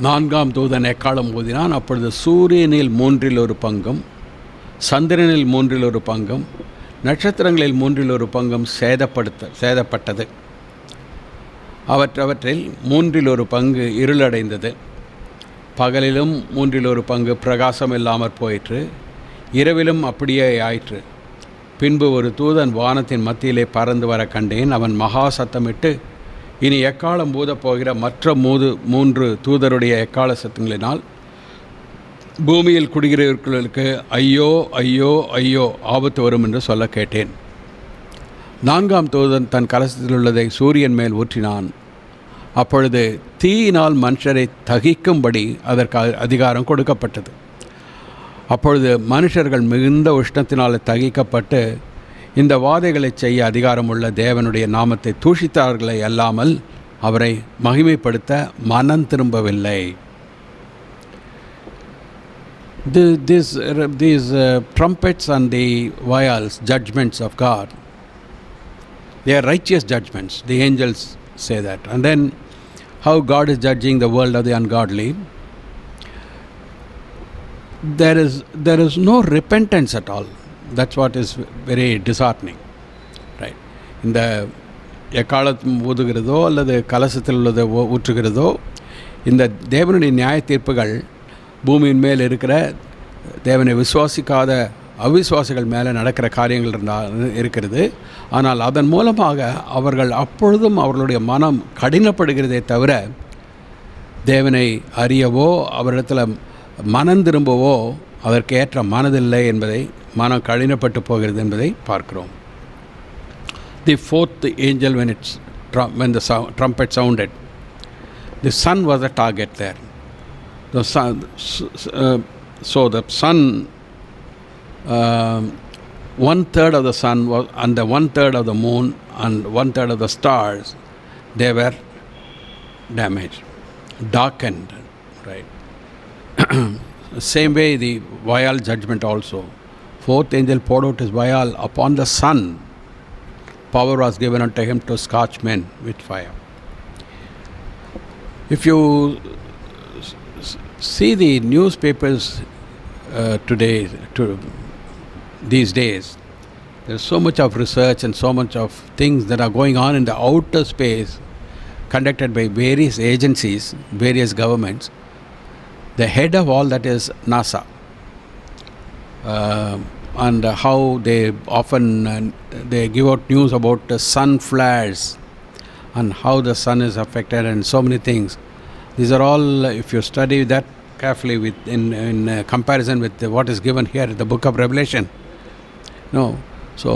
நான்காம் தூதன் எக்காலம் ஊதினான். அப்பொழுது சூரியனில் 1/3 சந்திரனில் 1/3 நட்சத்திரங்களில் 1/3 சேதப்பட்டது. அவற்றில் 1/3 இருளடைந்தது. பகலிலும் 1/3 பிரகாசம் இல்லாமற் போயிற்று. இரவிலும் அப்படியே ஆயிற்று. பின்பு ஒரு தூதன் வானத்தின் மத்தியிலே பறந்து வர கண்டேன். அவன் மகா சத்தமிட்டு, இனி எக்காலம் ஊதப் போகிற மற்ற 3 தூதருடைய எக்கால சத்தங்களினால் பூமியில் குடிகிறவர்களுக்கு ஐயோ ஐயோ ஐயோ ஆபத்து வரும் என்று சொல்ல கேட்டேன். 4ஆம் தூதன் தன் கலசத்தில் உள்ளதை சூரியன் மேல் ஊற்றினான். அப்பொழுது தீயினால் மனுஷரை தகிக்கும்படி அதற்கு அதிகாரம் கொடுக்கப்பட்டது. அப்பொழுது மனுஷர்கள் மிகுந்த உஷ்ணத்தினால் தகிக்கப்பட்டு இந்த வாதைகளை செய்ய அதிகாரமுள்ள தேவனுடைய நாமத்தை தூஷித்தார்களே அல்லாமல் அவரை மகிமைப்படுத்த மனம் திரும்பவில்லை. These trumpets and the vials, judgments of God, they are righteous judgments. The angels say that. And then how God is judging the world of the ungodly. There is no repentance at all. That's what is very disheartening. Right? இந்த எக்காலத்து ஊதுகிறதோ அல்லது கலசத்தில் உள்ளதை ஊற்றுகிறதோ, இந்த தேவனுடைய நியாய தீர்ப்புகள் பூமியின் மேல் இருக்கிற தேவனை விசுவாசிக்காத அவிசுவாசிகள் மேலே நடக்கிற காரியங்கள் இருக்கிறது. ஆனால் அதன் மூலமாக அவர்கள் அப்பொழுதும் அவர்களுடைய மனம் கடினப்படுகிறதே தவிர தேவனை அறியவோ அவரிடத்தில் மனம் திரும்பவோ அதற்கு ஏற்ற மனதில்லை என்பதை, மனம் கடினப்பட்டு போகிறது என்பதை பார்க்கிறோம். The fourth angel, when the trumpet sounded, the sun was the target there. The sun, so the sun, 1/3 of the sun was, and the 1/3 of the moon and 1/3 of the stars, they were damaged, darkened. Right. Same way the vial judgment also. Fourth angel poured out his vial upon the sun. Power was given unto him to scorch men with fire. If you see the newspapers today, these days, there's so much of research and so much of things that are going on in the outer space conducted by various agencies, various governments. The head of all that is NASA, and how they often they give out news about the sun flares and how the sun is affected and so many things. These are all, if you study that carefully in comparison with what is given here in the book of Revelation, so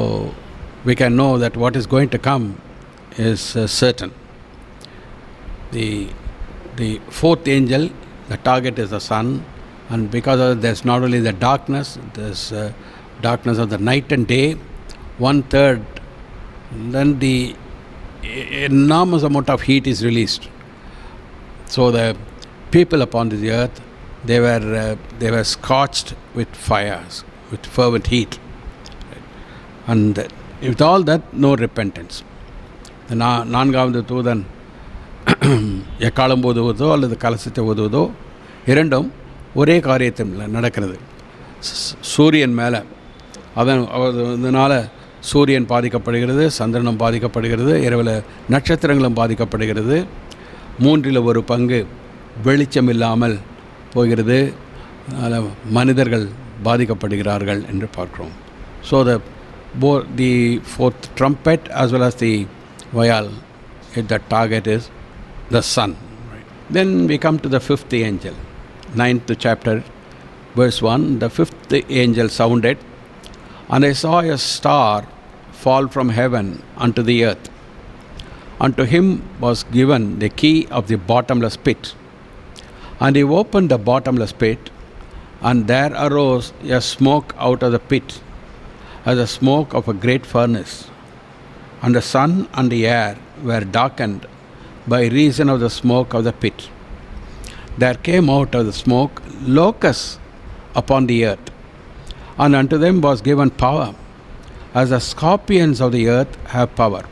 we can know that what is going to come is certain. The fourth angel, the target is the sun, and because of that, there's not only the darkness, there's darkness of the night and day, 1/3, then the enormous amount of heat is released. So the people upon this earth, they were scorched with fires, with fervent heat. And with all that, no repentance. The நான்காவது தூதன் எக்காலம் ஊதுவதோ அல்லது கலசத்தை ஊதுவதோ இரண்டும் ஒரே காரியத்தில் நடக்கிறது. சூரியன் மேலே அதனால் சூரியன் பாதிக்கப்படுகிறது, சந்திரனும் பாதிக்கப்படுகிறது, இரவில் நட்சத்திரங்களும் பாதிக்கப்படுகிறது, 1/3 வெளிச்சம் இல்லாமல் போகிறது, மனிதர்கள் பாதிக்கப்படுகிறார்கள் என்று பார்க்கிறோம். So the fourth trumpet as well as the vial, the target is the sun. Right. Then we come to the fifth angel, 9th chapter, verse 1. The fifth angel sounded, and I saw a star fall from heaven unto the earth. Unto him was given the key of the bottomless pit. And he opened the bottomless pit, and there arose a smoke out of the pit, as the smoke of a great furnace. And the sun and the air were darkened by reason of the smoke of the pit. There came out of the smoke locusts upon the earth, and unto them was given power, as the scorpions of the earth have power.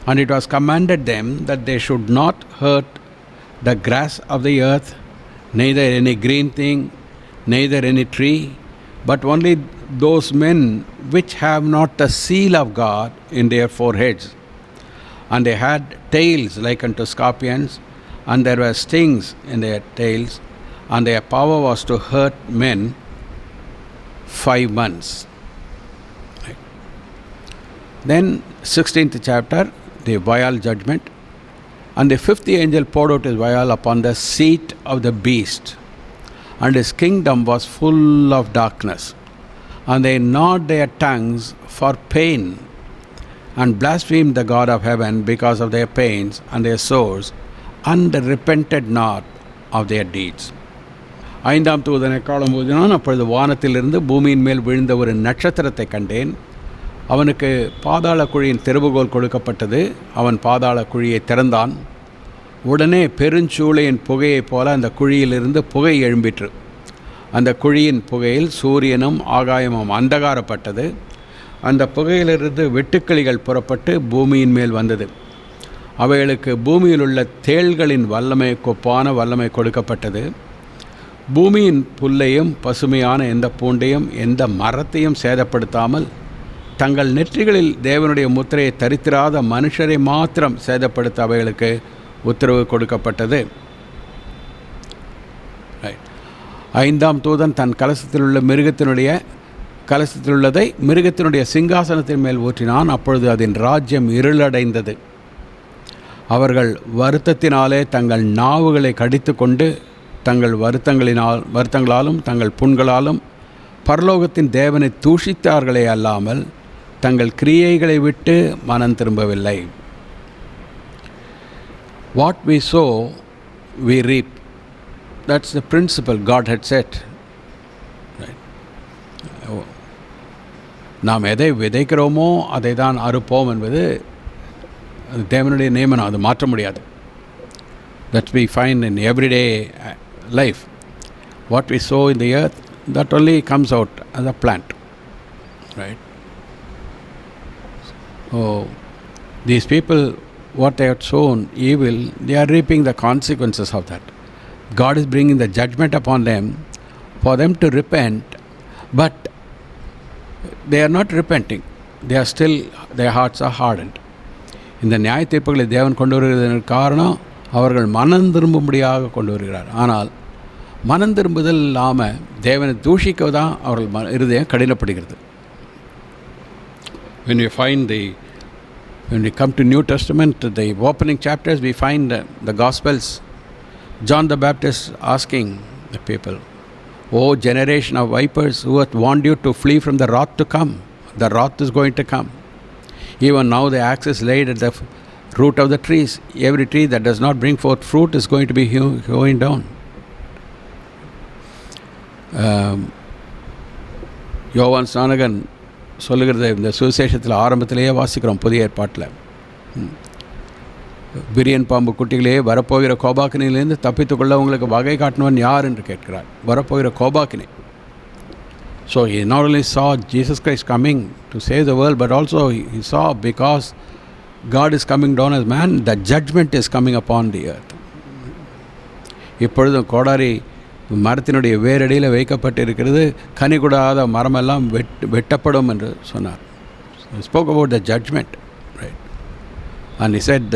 And it was commanded them that they should not hurt the grass of the earth, neither any green thing, neither any tree, but only those men which have not the seal of God in their foreheads. And they had tails like unto scorpions, and there were stings in their tails, and their power was to hurt men 5 months. Right. Then 16th chapter, the vial judgment. And the fifth angel poured out his vial upon the seat of the beast, and his kingdom was full of darkness. And they gnawed their tongues for pain, and blasphemed the God of heaven because of their pains and their sores, and repented not of their deeds. 5ஆம் தூதன் எக்காலம் ஊதினான். அப்பொழுது வானத்திலிருந்து பூமியின் மேல் விழுந்த ஒரு நட்சத்திரத்தை கண்டேன். அவனுக்கு பாதாள குழியின் திறவுகோல் கொடுக்கப்பட்டது. அவன் பாதாள குழியை திறந்தான். உடனே பெருஞ்சூளையின் புகையைப் போல அந்த குழியிலிருந்து புகை எழும்பிற்று. அந்த குழியின் புகையில் சூரியனும் ஆகாயமும் அந்தகாரப்பட்டது. அந்த புகையிலிருந்து வெட்டுக்கிளிகள் புறப்பட்டு பூமியின் மேல் வந்தது. அவைகளுக்கு பூமியில் உள்ள தேள்களின் கொப்பான வல்லமை கொடுக்கப்பட்டது. பூமியின் புல்லையும் பசுமையான எந்த பூண்டையும் எந்த மரத்தையும் சேதப்படுத்தாமல் தங்கள் நெற்றிகளில் தேவனுடைய முத்திரையை தரித்திராத மனுஷரை மாத்திரம் சேதப்படுத்த அவைகளுக்கு உத்தரவு கொடுக்கப்பட்டது. 5ஆம் தூதன் தன் கலசத்திலுள்ளதை மிருகத்தினுடைய சிங்காசனத்தின் மேல் ஊற்றினான். அப்பொழுது அதன் ராஜ்யம் இருளடைந்தது. அவர்கள் வருத்தத்தினாலே தங்கள் நாவுகளை கடித்து கொண்டு தங்கள் வருத்தங்களாலும் தங்கள் புண்களாலும் பரலோகத்தின் தேவனை தூஷித்தார்களே அல்லாமல் தங்கள் கிரியைகளை விட்டு மனம் திரும்பவில்லை. What we sow, we reap. That's the principle God had set. Right. நாம் எதை விதைக்கிறோமோ அதை தான் அறுப்போம் என்பது தேவனுடைய நியமனம். அது மாற்ற முடியாது. That we find in everyday life. What we sow in the earth, that only comes out as a plant. Right. Oh, these people, what they have sown evil, they are reaping the consequences of that. God is bringing the judgment upon them for them to repent, but they are not repenting. They are still, their hearts are hardened. இந்த நியாய தீர்ப்புகளை தேவன் கொண்டு வருகிறதற்கு காரணம் அவர்கள் மனம் திரும்பும்படியாக கொண்டு வருகிறார். ஆனால் மனம் திரும்புதல் இல்லாமல் தேவனை தூஷிக்க தான் அவர்கள் இருதயம் கடினப்படுகிறது. When we come to New Testament, the opening chapters, we find the Gospels, John the Baptist asking the people, "O generation of vipers, who hath warned you to flee from the wrath to come? The wrath is going to come. Even now the axe is laid at the root of the trees. Every tree that does not bring forth fruit is going to be hewn down." யோவான் ஸ்நானகன் சொல்லுகிறது இந்த சுவிசேஷத்தில் ஆரம்பத்திலேயே வாசிக்கிறோம் புதிய ஏற்பாட்டில். விரியன் பாம்பு குட்டிகளே, வரப்போகிற கோபாக்கினிலேருந்து தப்பித்துக்கொள்ள உங்களுக்கு வகை காட்டினவன் யார் என்று கேட்கிறார். வரப்போகிற கோபாக்கினி. So he not only saw Jesus Christ coming to save the world, but also he saw, because God is coming down as man, the judgment is coming upon the earth. இப்பொழுதும் கோடாரி மரத்தினுடைய வேரடியில் வைக்கப்பட்டு இருக்கிறது, கனி கொடாத மரமெல்லாம் வெட்டப்படும் என்று சொன்னார். He spoke about the judgment, right? And he said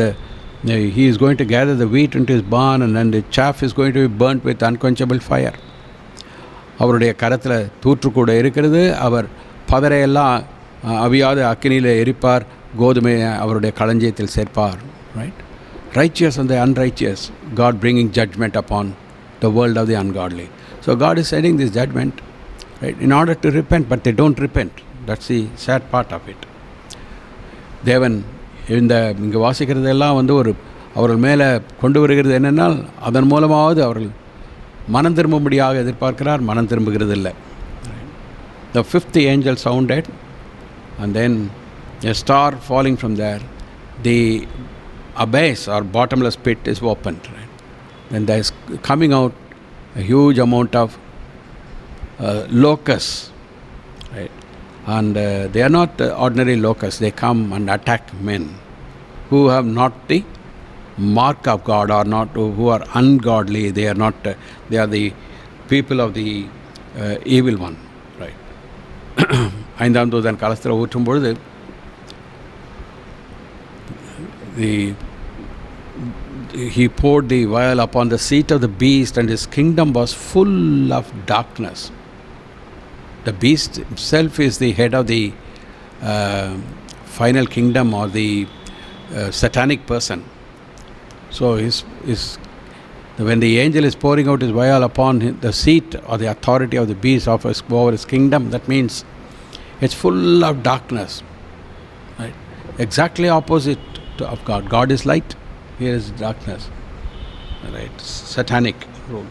he is going to gather the wheat into his barn, and then the chaff is going to be burnt with unquenchable fire. அவருடைய கரத்தில் தூற்றுக்கூட இருக்கிறது. அவர் பதரையெல்லாம் அவியாத அக்கினியில் எரிப்பார், கோதுமை அவருடைய களஞ்சியத்தில் சேர்ப்பார். Right? Righteous and the unrighteous, God bringing judgment upon the world of the ungodly. So God is sending this judgment, right, in order to repent, but they don't repent. That's the sad part of it. தேவன் இங்கே வாசிக்கிறதெல்லாம் ஒரு அவர்கள் மேலே கொண்டு வருகிறது என்னென்னால், அதன் மூலமாவது அவர்கள் மனம் திரும்பும்படியாக எதிர்பார்க்கிறார், மனம் திரும்புகிறது இல்லை. The fifth angel sounded, and then a star falling from there, the abyss or bottomless pit is opened. Right? Then there is coming out a huge amount of locusts, right? And they are not ordinary locusts. They come and attack men who have not the mark of God, or not, who are ungodly. They are not, they are the people of the evil one, right? ஐந்தாம் தூதன் கலசத்தில் ஊற்றும் பொழுது he poured the vial upon the seat of the beast, and his kingdom was full of darkness. The beast himself is the head of the final kingdom, or the satanic person. So when the angel is pouring out his vial upon the seat or the authority of the beast over his kingdom, that means it's full of darkness. Right? Exactly opposite of God. God is light, here is darkness. Right? Satanic rule.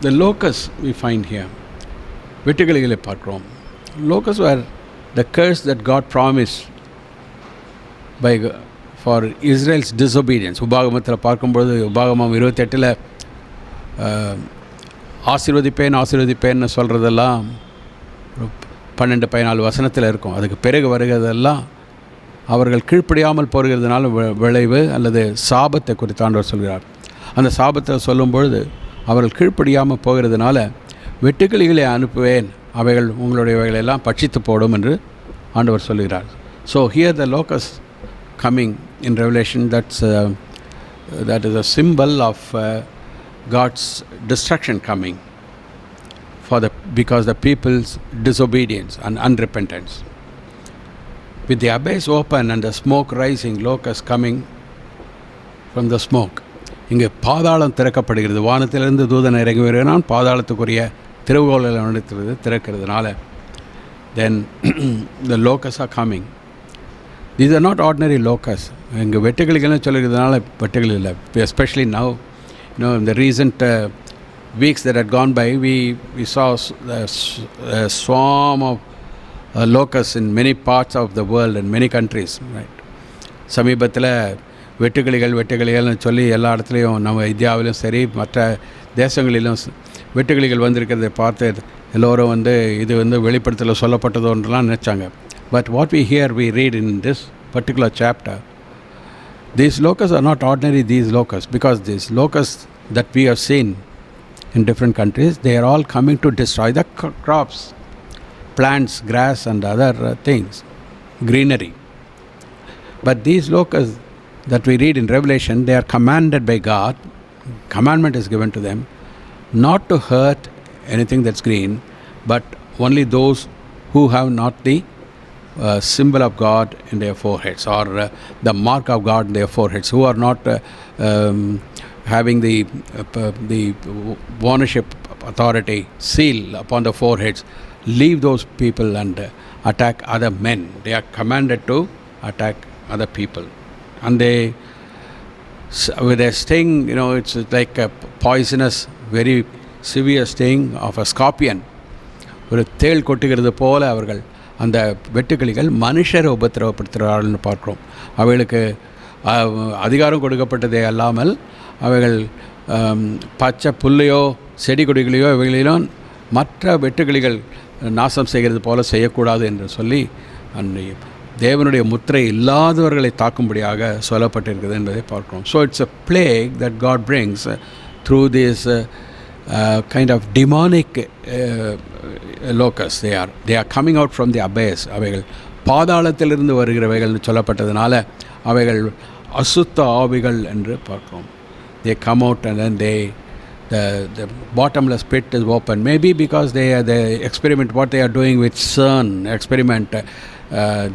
The locusts we find here. வெட்டுக்கிளிகளை பார்க்கிறோம். Locusts were the curse that God promised for Israel's disobedience. உபாகமத்தில் பார்க்கும்பொழுது, உபாகமம் 28 ஆசீர்வதிப்பேன்னு சொல்கிறதெல்லாம் 12-14 வசனத்தில் இருக்கும். அதுக்கு பிறகு வருகிறதெல்லாம் அவர்கள் கீழ்ப்படியாமல் போகிறதுனால விளைவு அல்லது சாபத்தை குறித்து ஆண்டவர் சொல்கிறார். அந்த சாபத்தை சொல்லும்பொழுது, அவர்கள் கீழ்ப்படியாமல் போகிறதுனால வெட்டுக்கிளிகளை அனுப்புவேன், அவைகள் உங்களுடையவைகளெல்லாம் பட்சித்து போடும் என்று ஆண்டவர் சொல்கிறார். So here the locust coming in Revelation, that is a symbol of God's destruction coming because the people's disobedience and unrepentance. With the abyss open and the smoke rising, locusts coming from the smoke. இங்கே பாதாளம் திறக்கப்படுகிறது. வானத்திலிருந்து தூதன் இறங்கி வருகிறான், பாதாளத்துக்குரிய திறவுகோலை திறக்கிறதுனால then the locusts are coming. These are not ordinary locusts. இங்கே வெட்டுக்கிளிகள்னு சொல்லிக்கிறதுனால வெட்டுக்கிளி இல்லை. Especially now, in the recent weeks that had gone by, we saw a swarm of locusts in many parts of the world and many countries. Right? சமீபத்தில் வெட்டுக்கிளிகள்னு சொல்லி எல்லா இடத்துலையும், நம்ம இந்தியாவிலும் சரி மற்ற தேசங்களிலும் வெட்டுக்கிளிகள் வந்திருக்கிறதை பார்த்து எல்லோரும் இது வெளிப்படுத்தல சொல்லப்பட்டதோன்றலாம் நினச்சாங்க. But what we read in this particular chapter, these locusts are not ordinary locusts, because these locusts that we have seen in different countries, they are all coming to destroy the crops, plants, grass and other things, greenery. But these locusts that we read in Revelation, they are commanded by God. Commandment is given to them not to hurt anything that's green, but only those who have not the symbol of God in their foreheads, or the mark of God in their foreheads, who are not having the ownership authority seal upon the foreheads. Leave those people and attack other men. They are commanded to attack other people, and with a sting, it's like a poisonous, very severe sting of a scorpion. ஒரு தேள் கொட்டுகிறது போல அவர்கள் அந்த வெட்டுக்கிளிகள் மனுஷரை உபத்திரவப்படுத்துகிறார்கள்னு பார்க்குறோம். அவைகளுக்கு அதிகாரம் கொடுக்கப்பட்டதே அல்லாமல் அவைகள் பச்சை புல்லையோ செடி கொடிகளையோ இவைகளிலும் மற்ற வெட்டுக்கிளிகள் நாசம் செய்கிறது போல செய்யக்கூடாது என்று சொல்லி தேவனுடைய முத்திரை இல்லாதவர்களை தாக்கும்படியாக சொல்லப்பட்டிருக்கிறது என்பதை பார்க்கிறோம். So it's a plague that God brings through this kind of demonic locusts. They are coming out from the abyss. அவைகள் பாதாளத்திலிருந்து வருகிறவைகள்னு சொல்லப்பட்டதுனால அவைகள் அசுத்த ஆவிகள் என்று பார்க்கிறோம். They come out and then the bottomless pit is open. Maybe because they experiment what they are doing with CERN experiment.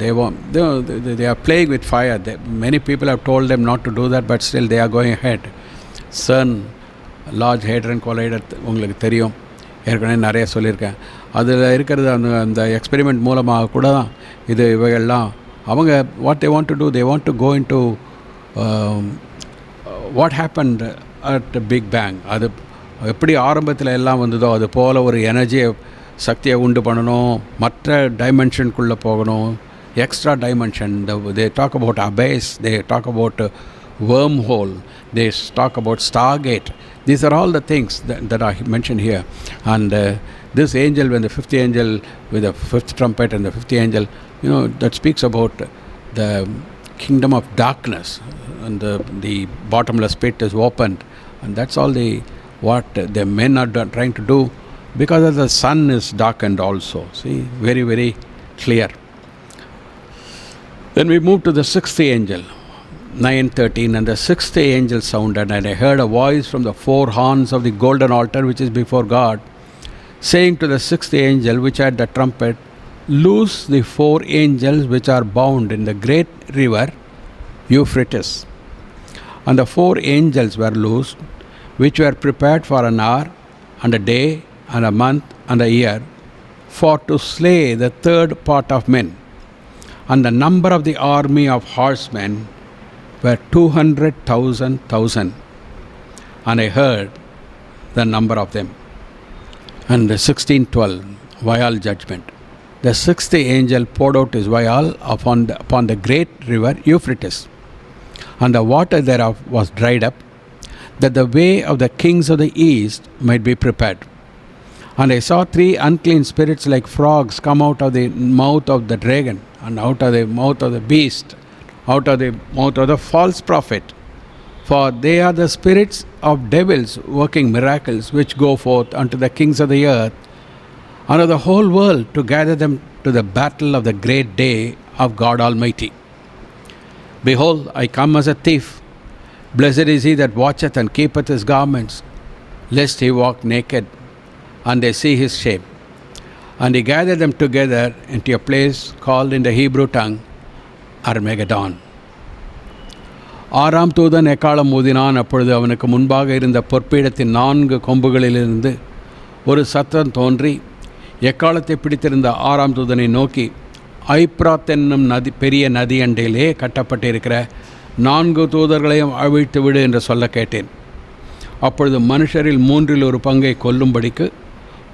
They are playing with fire. Many people have told them not to do that, but still they are going ahead. CERN, large hadron collider, உங்களுக்கு தெரியும், ஏற்கனவே நிறைய சொல்லியிருக்கேன். அதில் இருக்கிறது அந்த experiment மூலமாக கூட தான் இவைகள்லாம் அவங்க what they want to do, they want to go into what happened at big bang. அது எப்படி ஆரம்பத்தில் எல்லாம் வந்ததோ அது போல் ஒரு எனர்ஜியை சக்தியை உண்டு பண்ணணும், மற்ற டைமென்ஷனுக்குள்ளே போகணும், extra dimension. They talk about abyss, they talk about wormhole, they talk about stargate. These are all the things that are mentioned here. And this angel, when the fifth angel with the fifth trumpet and the fifth angel, that speaks about the kingdom of darkness, and the bottomless pit is opened, and that's all what the men are trying to do, because of the sun is darkened also. See, very, very clear. Then we move to the sixth angel. 9:13, and the sixth angel sounded, and I heard a voice from the four horns of the golden altar which is before God, saying to the sixth angel which had the trumpet, loose the four angels which are bound in the great river Euphrates. And the four angels were loosed, which were prepared for an hour, and a day, and a month, and a year, for to slay the third part of men. And the number of the army of horsemen were 200,000, and I heard the number of them. And the 16:12 vial judgment. The sixth angel poured out his vial upon the great river Euphrates, and the water thereof was dried up, that the way of the kings of the east might be prepared. And I saw three unclean spirits like frogs come out of the mouth of the dragon, and out of the mouth of the beast, out of the mouth of the false prophet, for they are the spirits of devils working miracles, which go forth unto the kings of the earth and of the whole world, to gather them to the battle of the great day of God Almighty. Behold, I come as a thief. Blessed is he that watcheth and keepeth his garments, lest he walk naked and they see his shame. And he gathered them together into a place called in the Hebrew tongue அர்மெகடான். ஆறாம் தூதன் எக்காலம் ஊதினான். அப்பொழுது அவனுக்கு முன்பாக இருந்த பொற்பீடத்தின் 4 கொம்புகளிலிருந்து ஒரு சத்தம் தோன்றி எக்காலத்தை பிடித்திருந்த ஆறாம் தூதனை நோக்கி, ஐப்ராத் என்னும் பெரிய நதி அண்டையிலே கட்டப்பட்டிருக்கிற 4 தூதர்களையும் அவிழ்த்து விடு என்று சொல்ல கேட்டேன். அப்பொழுது மனுஷரில் 1/3 பங்கை கொல்லும்படிக்கு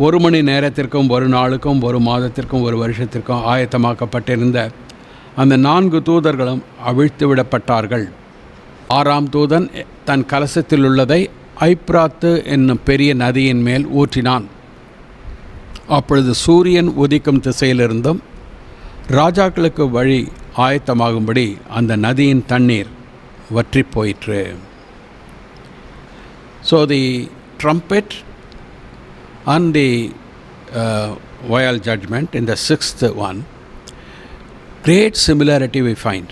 1 மணி நேரத்திற்கும் 1 நாளுக்கும் 1 மாதத்திற்கும் 1 வருஷத்திற்கும் ஆயத்தமாக்கப்பட்டிருந்த அந்த 4 தூதர்களும் அவிழ்த்து விடப்பட்டார்கள். ஆறாம் தூதன் தன் கலசத்தில் உள்ளதை ஐப்ராத்து என்னும் பெரிய நதியின் மேல் ஊற்றினான். அப்பொழுது சூரியன் உதிக்கும் திசையிலிருந்தும் ராஜாக்களுக்கு வழி ஆயத்தமாகும்படி அந்த நதியின் தண்ணீர் வற்றி போயிற்று. So the trumpet and the vial judgment in the sixth one, great similarity we find.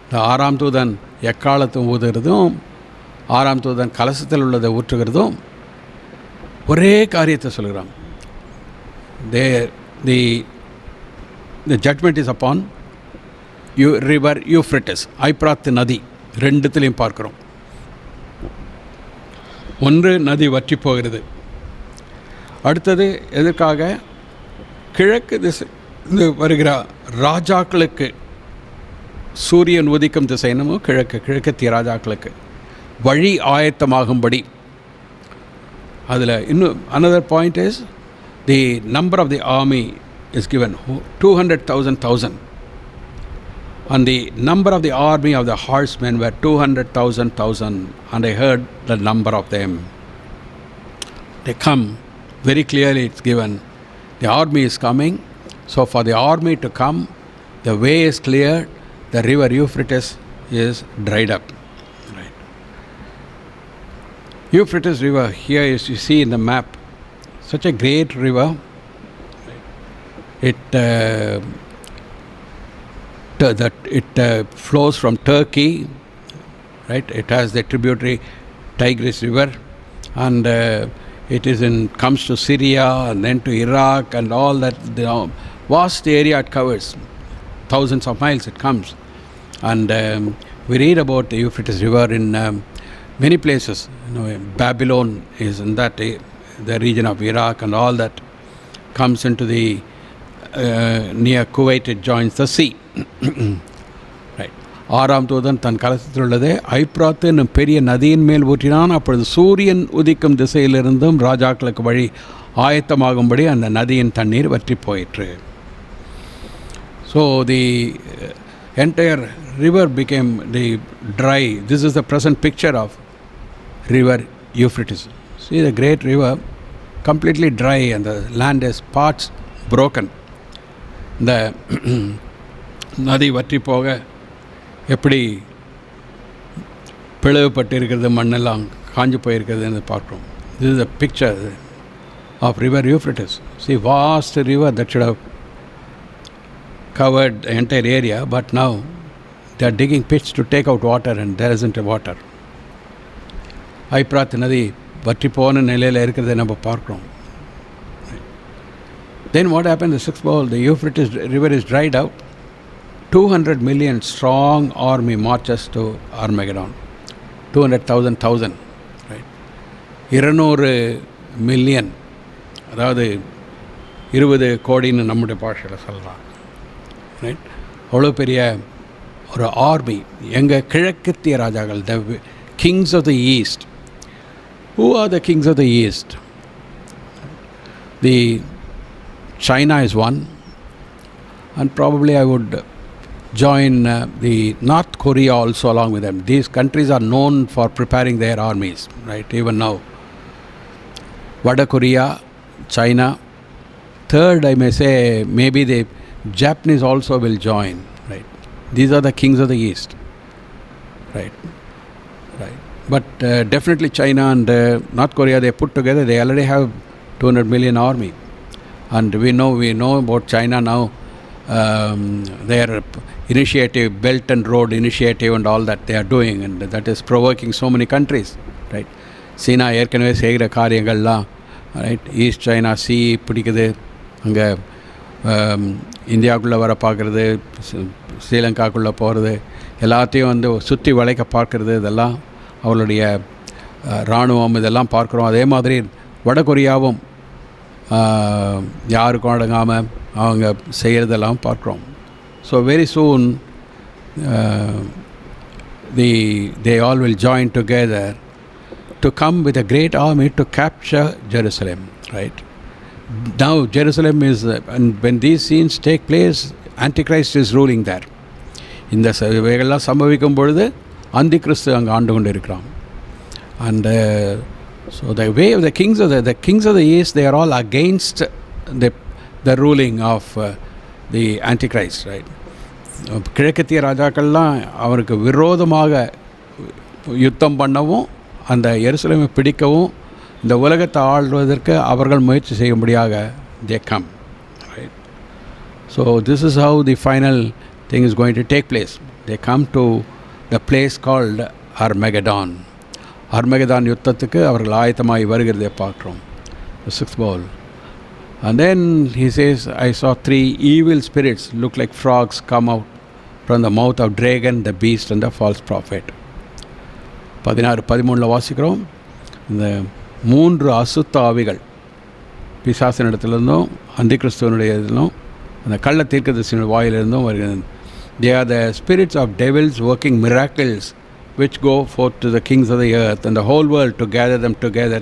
The ஆறாம் தூதன் எக்காலத்தை ஊதுகிறதும் ஆறாம் தூதன் கலசத்தில் உள்ளதை ஊற்றுகிறதும் ஒரே காரியத்தை சொல்கிறான். The judgment is upon river Euphrates, ஐப்ராத் நதி. 2த்திலையும் பார்க்கிறோம். ஒன்று நதி வற்றி போகிறது, அடுத்தது எதற்காக? கிழக்கு திசை வருகிற ராஜாக்களுக்கு, சூரியன் உதிக்கும் திசைனமோ கிழக்கத்திய ராஜாக்களுக்கு வழி ஆயத்தமாகும்படி. அதில் இன்னும் another point is the number of the army is given, 200,000. And the number of the army of the horsemen were 200,000. And I heard the number of them. They come, very clearly it's given. The army is coming. So for the army to come, the way is cleared. The river Euphrates is dried up. Right. Euphrates River, here as you see in the map, such a great river. It flows from Turkey, right? It has the tributary Tigris River, and it comes to Syria and then to Iraq and all that. Vast area it covers, thousands of miles it comes, and we read about the Euphrates River in many places. Babylon is in that the region of Iraq, and all that comes into the near Kuwait. It joins the sea. Right. ஆறாம் தூதன் தன் கலசத்தில் உள்ளதை ஐப்ராத்து என்னும் பெரிய நதியின் மேல் ஊற்றினான். அப்பொழுது சூரியன் உதிக்கும் திசையிலிருந்தும் ராஜாக்களுக்கு வழி ஆயத்தமாகும்படி அந்த நதியின் தண்ணீர் வற்றி போயிற்று. So the entire river became the dry. This is the present picture of river Euphrates. See the great river, completely dry, and the land is parts broken. The நதி வற்றி போக எப்படி பிளவுபட்டிருக்கிறது, மண்ணெல்லாம் காஞ்சு போயிருக்கிறதுன்னு பார்க்குறோம். This is a picture of river Euphrates. See, vast river that should have covered the entire area, but now they are digging pits to take out water, and there isn't a water. ஐப்ராத் நதி வற்றி போன நிலையில் இருக்கிறத நம்ம பார்க்குறோம். Then what happened? The sixth bowl, the Euphrates river is dried out. 200 million strong army marches to Armageddon. 200,000, right? 200 million, அதாவது 20 கோடின்னு நம்முடைய பாஷையில் சொல்லலாம். ரைட். அவ்வளோ பெரிய ஒரு ஆர்மி. எங்கள் கிழக்கத்திய ராஜாக்கள், the kings of the east. Who are the kings of the east? The China is one, and probably I would join the North Korea also along with them. These countries are known for preparing their armies, right? Even now. Vada Korea, China. Third, I may say, maybe the Japanese also will join, right? These are the kings of the East, right? Right. But definitely China and North Korea, they put together, they already have 200 million army. And we know about China now, their initiative, Belt and Road Initiative and all that they are doing, and that is provoking so many countries, right? சீனா ஏற்கனவே செய்கிற காரியங்கள்லாம், right, east China C பிடிக்குது, அங்கே இந்தியாவுக்குள்ளே வர பார்க்குறது, ஸ்ரீலங்காக்குள்ளே போகிறது, எல்லாத்தையும் சுற்றி வளைக்க பார்க்குறது, இதெல்லாம் அவளுடைய இராணுவம், இதெல்லாம் பார்க்குறோம். அதே மாதிரி வடகொரியாவும் யாருக்கும் அடங்காமல் அவங்க செய்கிறதெல்லாம் பார்க்குறோம். So very soon they all will join together to come with a great army to capture Jerusalem, right? Now Jerusalem is, and when these scenes take place, Antichrist is ruling there. இந்த இவைகள்லாம் சம்பவிக்கும் பொழுது அந்திகிறிஸ்து அங்கே ஆண்டு கொண்டு இருக்கிறான். And so the way of the kings of the east, they are all against the ruling of the Antichrist, right? கிழக்கத்திய ராஜாக்கள்லாம் அவருக்கு விரோதமாக யுத்தம் பண்ணவும், அந்த எருசலேமை பிடிக்கவும், இந்த உலகத்தை ஆள்வதற்கு அவர்கள் முயற்சி செய்யும்படியாக they come, right? So this is how the final thing is going to take place. They come to the place called Armageddon. Armageddon யுத்தத்துக்கு அவர்கள் ஆயத்தமாகி வருகிறதை பார்க்குறோம். The sixth bowl. And then he says, I saw 3 evil spirits look like frogs come out from the mouth of dragon, the beast and the false prophet. 16-13 வாசிக்கிறோம். இந்த 3 அசுத்த ஆவிகள் பிசாசினிடத்திலிருந்தும் அந்திகிறிஸ்துவனுடைய இதிலும் அந்த கள்ள தீர்க்கதரிசியின் வாயிலிருந்தும் வருகிறது. They are the spirits of devils working miracles which go forth to the kings of the earth and the whole world to gather them together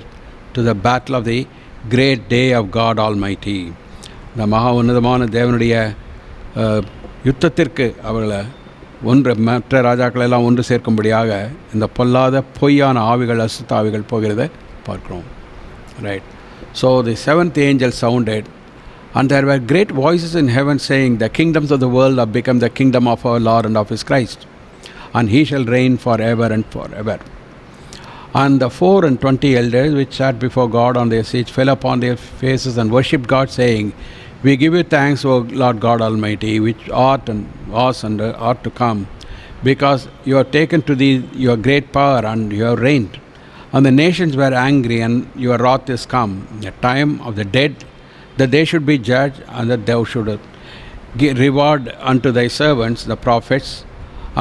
to the battle of the great day of God Almighty. இந்த மகா உன்னதமான தேவனுடைய யுத்தத்திற்கு அவர்களை மற்ற ராஜாக்களெல்லாம் ஒன்று சேர்க்கும்படியாக இந்த பொல்லாத பொய்யான ஆவிகள் அசுத்த ஆவிகள் போகிறத பார்க்கிறோம். Right. So the seventh angel sounded and there were great voices in heaven saying, the kingdoms of the world have become the kingdom of our Lord and of his Christ, and he shall reign forever and forever. And the 24 elders which sat before God on their seats fell upon their faces and worshipped God, saying, we give you thanks, O Lord God Almighty, which art and was and art to come, because you have taken to thee your great power, and you have reigned. And the nations were angry, and your wrath is come, the time of the dead, that they should be judged, and that thou shouldst give reward unto thy servants, the prophets,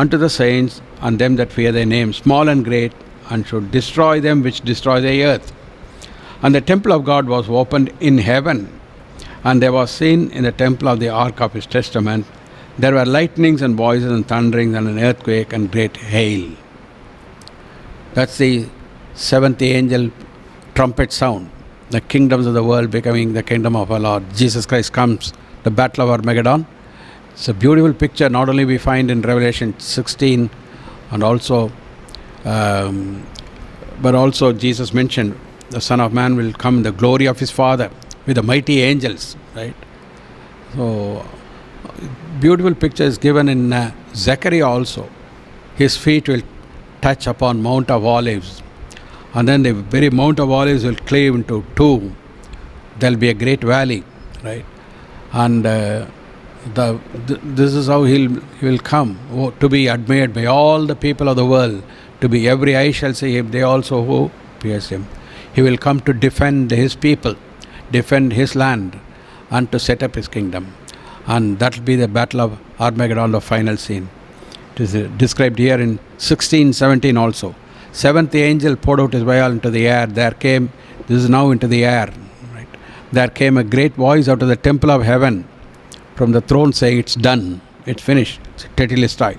unto the saints, and them that fear thy name, small and great, and should destroy them which destroy the earth. And the temple of God was opened in heaven, and there was seen in the temple of the ark of his testament, there were lightnings and voices and thunderings and an earthquake and great hail. That's the seventh angel trumpet sound. The kingdoms of the world becoming the kingdom of our Lord. Jesus Christ comes, the battle of Armageddon. It's a beautiful picture, not only we find in Revelation 16, and also, but also Jesus mentioned the Son of Man will come in the glory of his Father with the mighty angels, right? So, beautiful picture is given in Zechariah also. His feet will touch upon Mount of Olives. And then the very Mount of Olives will cleave into two. There will be a great valley, right? And this is how he will come, to be admired by all the people of the world, to be every eye shall see him, they also who pierce him. He will come to defend his people, defend his land, and to set up his kingdom. And that will be the battle of Armageddon, the final scene. It is described here in 16:17 also. Seventh angel poured out his vial into the air. There came, this is now into the air, right? There came a great voice out of the temple of heaven from the throne saying, it's done, it's finished, it's tetelestai.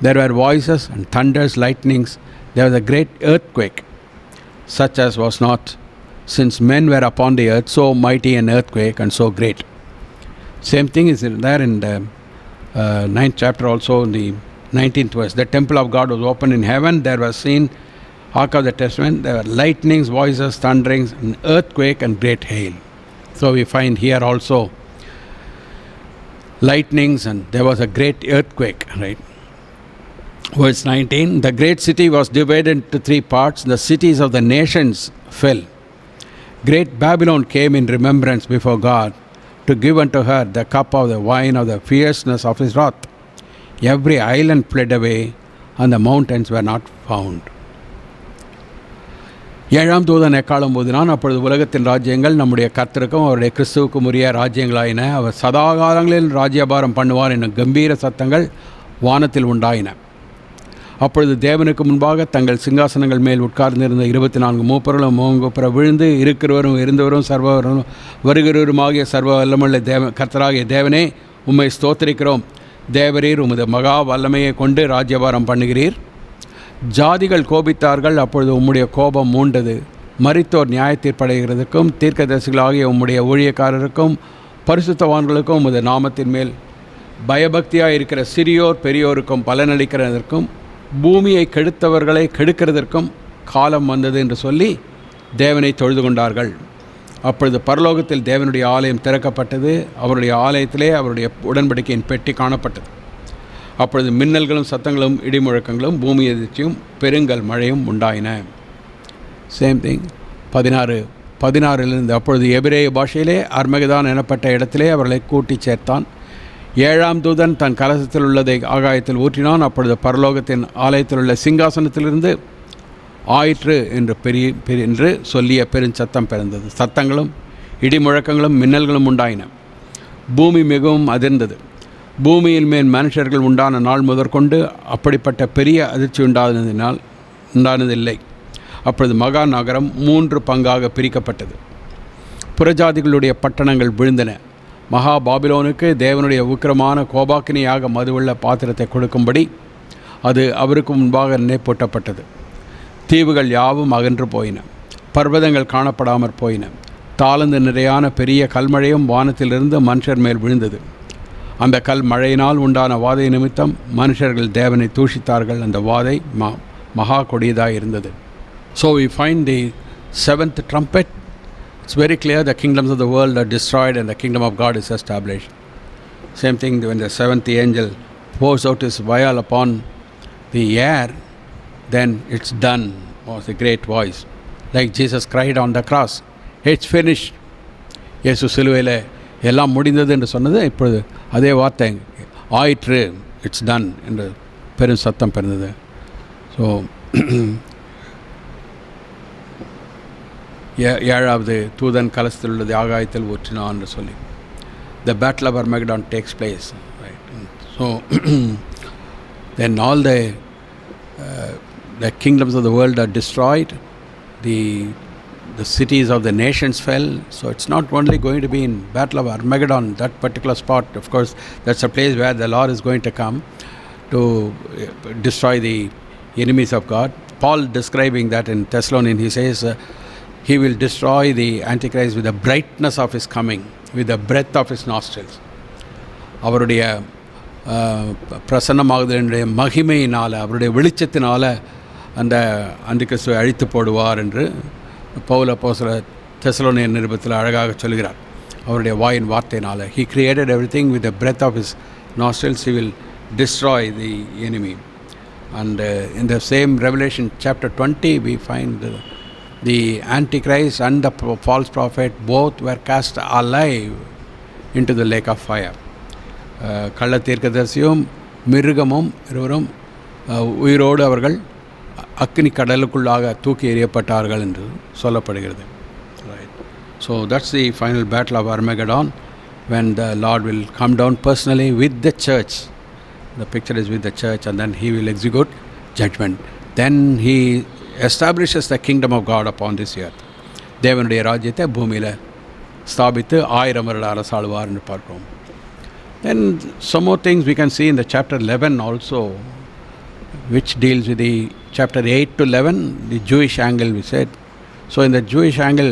There were voices and thunders, lightnings. There was a great earthquake, such as was not since men were upon the earth, so mighty an earthquake and so great. Same thing is there in the 9th chapter also, in the 19th verse. The temple of God was opened in heaven. There was seen ark of the testament. There were lightnings, voices, thunderings, an earthquake and great hail. So we find here also lightnings, and there was a great earthquake, right? Verse 19, the great city was divided into 3 parts. The cities of the nations fell. Great Babylon came in remembrance before God, to give unto her the cup of the wine of the fierceness of his wrath. Every island fled away, and the mountains were not found. ஏழாம் தூதன் எக்காலம் போதினான். அப்பொழுது உலகத்தின் ராஜ்யங்கள் நம்முடைய கர்த்தருக்கும் அவருடைய கிறிஸ்துவுக்கும் உரிய ராஜ்யங்களாயின. அவர் சதாகாலங்களில் ராஜ்யபாரம் பண்ணுவார் என்னும் கம்பீர சத்தங்கள் வானத்தில் உண்டாயின. அப்பொழுது தேவனுக்கு முன்பாக தங்கள் சிங்காசனங்கள் மேல் உட்கார்ந்திருந்த 24 மூப்பர்களும் முகங்குப்புற விழுந்து, இருக்கிறவரும் இருந்தவரும் சர்வரும் வருகிறவருமாகிய சர்வ வல்லமுள்ள கர்த்தராகிய தேவனே, உம்மை ஸ்தோத்திரிக்கிறோம். தேவரீர் உமது மகா வல்லமையை கொண்டு ராஜ்யபாரம் பண்ணுகிறீர். ஜாதிகள் கோபித்தார்கள், அப்பொழுது உம்முடைய கோபம் மூண்டது. மரித்தோர் நியாயத்தீர்ப்படைகிறதுக்கும் தீர்க்கதரிசிகளாகிய உம்முடைய ஊழியக்காரருக்கும் பரிசுத்தவான்களுக்கும் உமது நாமத்தின் மேல் பயபக்தியாக இருக்கிற சிறியோர் பெரியோருக்கும் பலனளிக்கிறதற்கும் பூமியை கெடுத்தவர்களை கெடுக்கிறதற்கும் காலம் வந்தது என்று சொல்லி தேவனை தொழுது கொண்டார்கள். அப்பொழுது பரலோகத்தில் தேவனுடைய ஆலயம் திறக்கப்பட்டது. அவருடைய ஆலயத்திலே அவருடைய உடன்படிக்கையின் பெட்டி காணப்பட்டது. அப்பொழுது மின்னல்களும் சத்தங்களும் இடிமுழக்கங்களும் பூமி எதிர்ச்சியும் பெருங்கல் மழையும் உண்டாயின. சேம் திங் 16 அப்பொழுது எபிரேய பாஷையிலே அர்மகதான் எனப்பட்ட இடத்திலே அவர்களை கூட்டி சேர்த்தான். 7ஆம் தூதன் தன் கலசத்தில் உள்ளதை ஆகாயத்தில் ஊற்றினான். அப்பொழுது பரலோகத்தின் ஆலயத்தில் உள்ள சிங்காசனத்திலிருந்து ஆயிற்று என்று சொல்லிய பெருஞ்சத்தம் பிறந்தது. சத்தங்களும் இடிமுழக்கங்களும் மின்னல்களும் உண்டாயின. பூமி மிகவும் அதிர்ந்தது. பூமியில் மேல் மனுஷர்கள் உண்டான நாள் முதற்கொண்டு அப்படிப்பட்ட பெரிய அதிர்ச்சி உண்டானதில்லை. அப்பொழுது மகா நகரம் 3 பங்காக பிரிக்கப்பட்டது. புறஜாதிகளுடைய பட்டணங்கள் விழுந்தன. மகா பாபிலோனுக்கு தேவனுடைய உக்கிரமான கோபாக்கினியாக மதுவுள்ள பாத்திரத்தை கொடுக்கும்படி அது அவருக்கு முன்பாக நினைப்பூட்டப்பட்டது. தீவுகள் யாவும் அகன்று போயின. பர்வதங்கள் காணப்படாமற் போயின. தாளந்து நிறையான பெரிய கல்மழையும் வானத்திலிருந்து மனுஷர் மேல் விழுந்தது. அந்த கல் மழையினால் உண்டான வாதை நிமித்தம் மனுஷர்கள் தேவனை தூஷித்தார்கள். அந்த வாதை மகா கொடியதாக இருந்தது. So we find the seventh trumpet. It's very clear the kingdoms of the world are destroyed and the kingdom of God is established. Same thing when the seventh angel pours out his vial upon the air, then it's done, was a great voice. Like Jesus cried on the cross, it's finished. இயேசு சிலுவையில் எல்லாம் முடிந்தது என்று சொன்னது இப்பொழுது அதே வார்த்தை ஆயிற்று, இட்ஸ் டன் என்று பெரும் சத்தம் பிறந்தது. ஸோ ஏழாவது தூதன் கலசத்தில் உள்ளது ஆகாயத்தில் ஊற்றினான் என்று சொல்லி the battle of Armageddon takes place, right? So then all the kingdoms of the world are destroyed, the cities of the nations fell. So it's not only going to be in battle of Armageddon, that particular spot. Of course, that's a place where the Lord is going to come to destroy the enemies of God. Paul describing that in Thessalonians, he says he will destroy the Antichrist with the brightness of his coming, with the breath of his nostrils. அவருடைய பிரசன்னமாகுதலுடைய மகிமையினால், அவருடைய வெளிச்சத்தினால் அந்த அந்திகிறிஸ்துவை அழித்து போடுவார் என்று பவுல் அப்போஸ்தலர் தெசலோனியர் நிருபத்தில் அழகாக சொல்கிறார். அவருடைய வாயின் வார்த்தையினால் he created everything with the breath of his nostrils. He will destroy the enemy. And in the same Revelation chapter 20 we find the Antichrist and the false prophet both were cast alive into the lake of fire. கள்ள தீர்க்கதரிசியும் மிருகமும் இருவரும் உயிரோடு அவர்கள் அக்னி கடலுக்குள்ளாக தூக்கி எறியப்பட்டார்கள் என்று சொல்லப்படுகிறது. Right. So that's the final battle of Armageddon, when the Lord will come down personally with the church. The picture is with the church, and then he will execute judgment. Then he establishes the kingdom of God upon this earth. தேவனுடைய ராஜ்யத்தை பூமியில் ஸ்தாபித்து 1000 வருட அரசாளுவார் என்று பார்க்கிறோம். Then some more things we can see in the chapter 11 also, which deals with the chapter 8 to 11, the Jewish angle we said. So in the Jewish angle,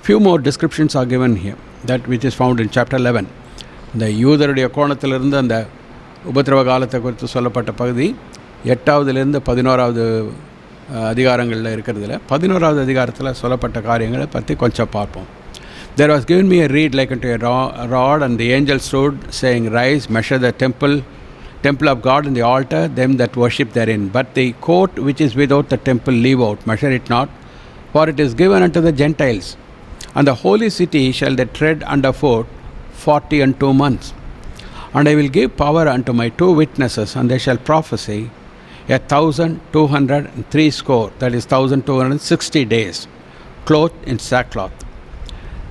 few more descriptions are given here, that which is found in chapter 11. இந்த யூதருடைய கோணத்திலிருந்து அந்த உபத்திரவ காலத்தை குறித்து சொல்லப்பட்ட பகுதி 8வதிலிருந்து 11வது அதிகாரங்களில் இருக்கிறதுல 11வது அதிகாரத்தில் சொல்லப்பட்ட காரியங்களை பற்றி கொஞ்சம் பார்ப்போம். There was given me a reed like unto a rod, and the angel stood, saying, Rise, measure the temple of God and the altar, them that worship therein. But the court which is without the temple leave out, measure it not, for it is given unto the Gentiles. And the holy city shall they tread underfoot 42 months. And I will give power unto my 2 witnesses, and they shall prophesy 1260, that is 1260 days, clothed in sackcloth.